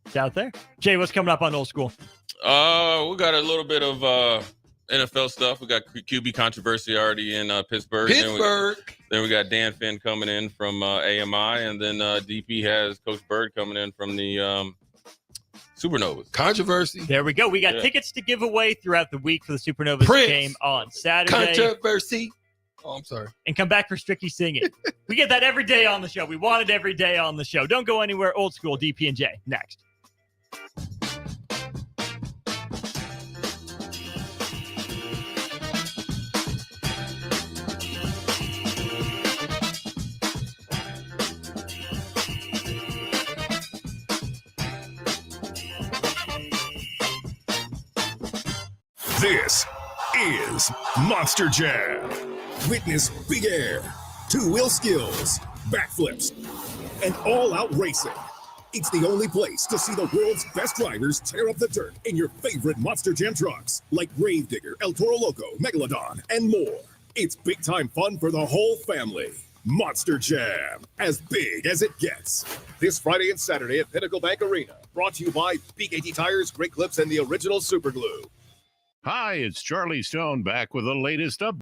It's out there. Jay, what's coming up on Old School? We got a little bit of NFL stuff. We got QB controversy already in Pittsburgh. Then we got Dan Finn coming in from AMI, and then DP has Coach Bird coming in from the Supernovas. Controversy. There we go. We got tickets to give away throughout the week for the Supernovas game on Saturday. Controversy. Oh, I'm sorry. And come back for Stricky Singing. We get that every day on the show. We want it every day on the show. Don't go anywhere. Old School, DP and J. Next. This is Monster Jam. Witness big air, two-wheel skills, backflips, and all-out racing. It's the only place to see the world's best drivers tear up the dirt in your favorite Monster Jam trucks, like Gravedigger, El Toro Loco, Megalodon, and more. It's big-time fun for the whole family. Monster Jam, as big as it gets. This Friday and Saturday at Pinnacle Bank Arena. Brought to you by BKT Tires, Great Clips, and the original Super Glue. Hi, it's Charlie Stone back with the latest update.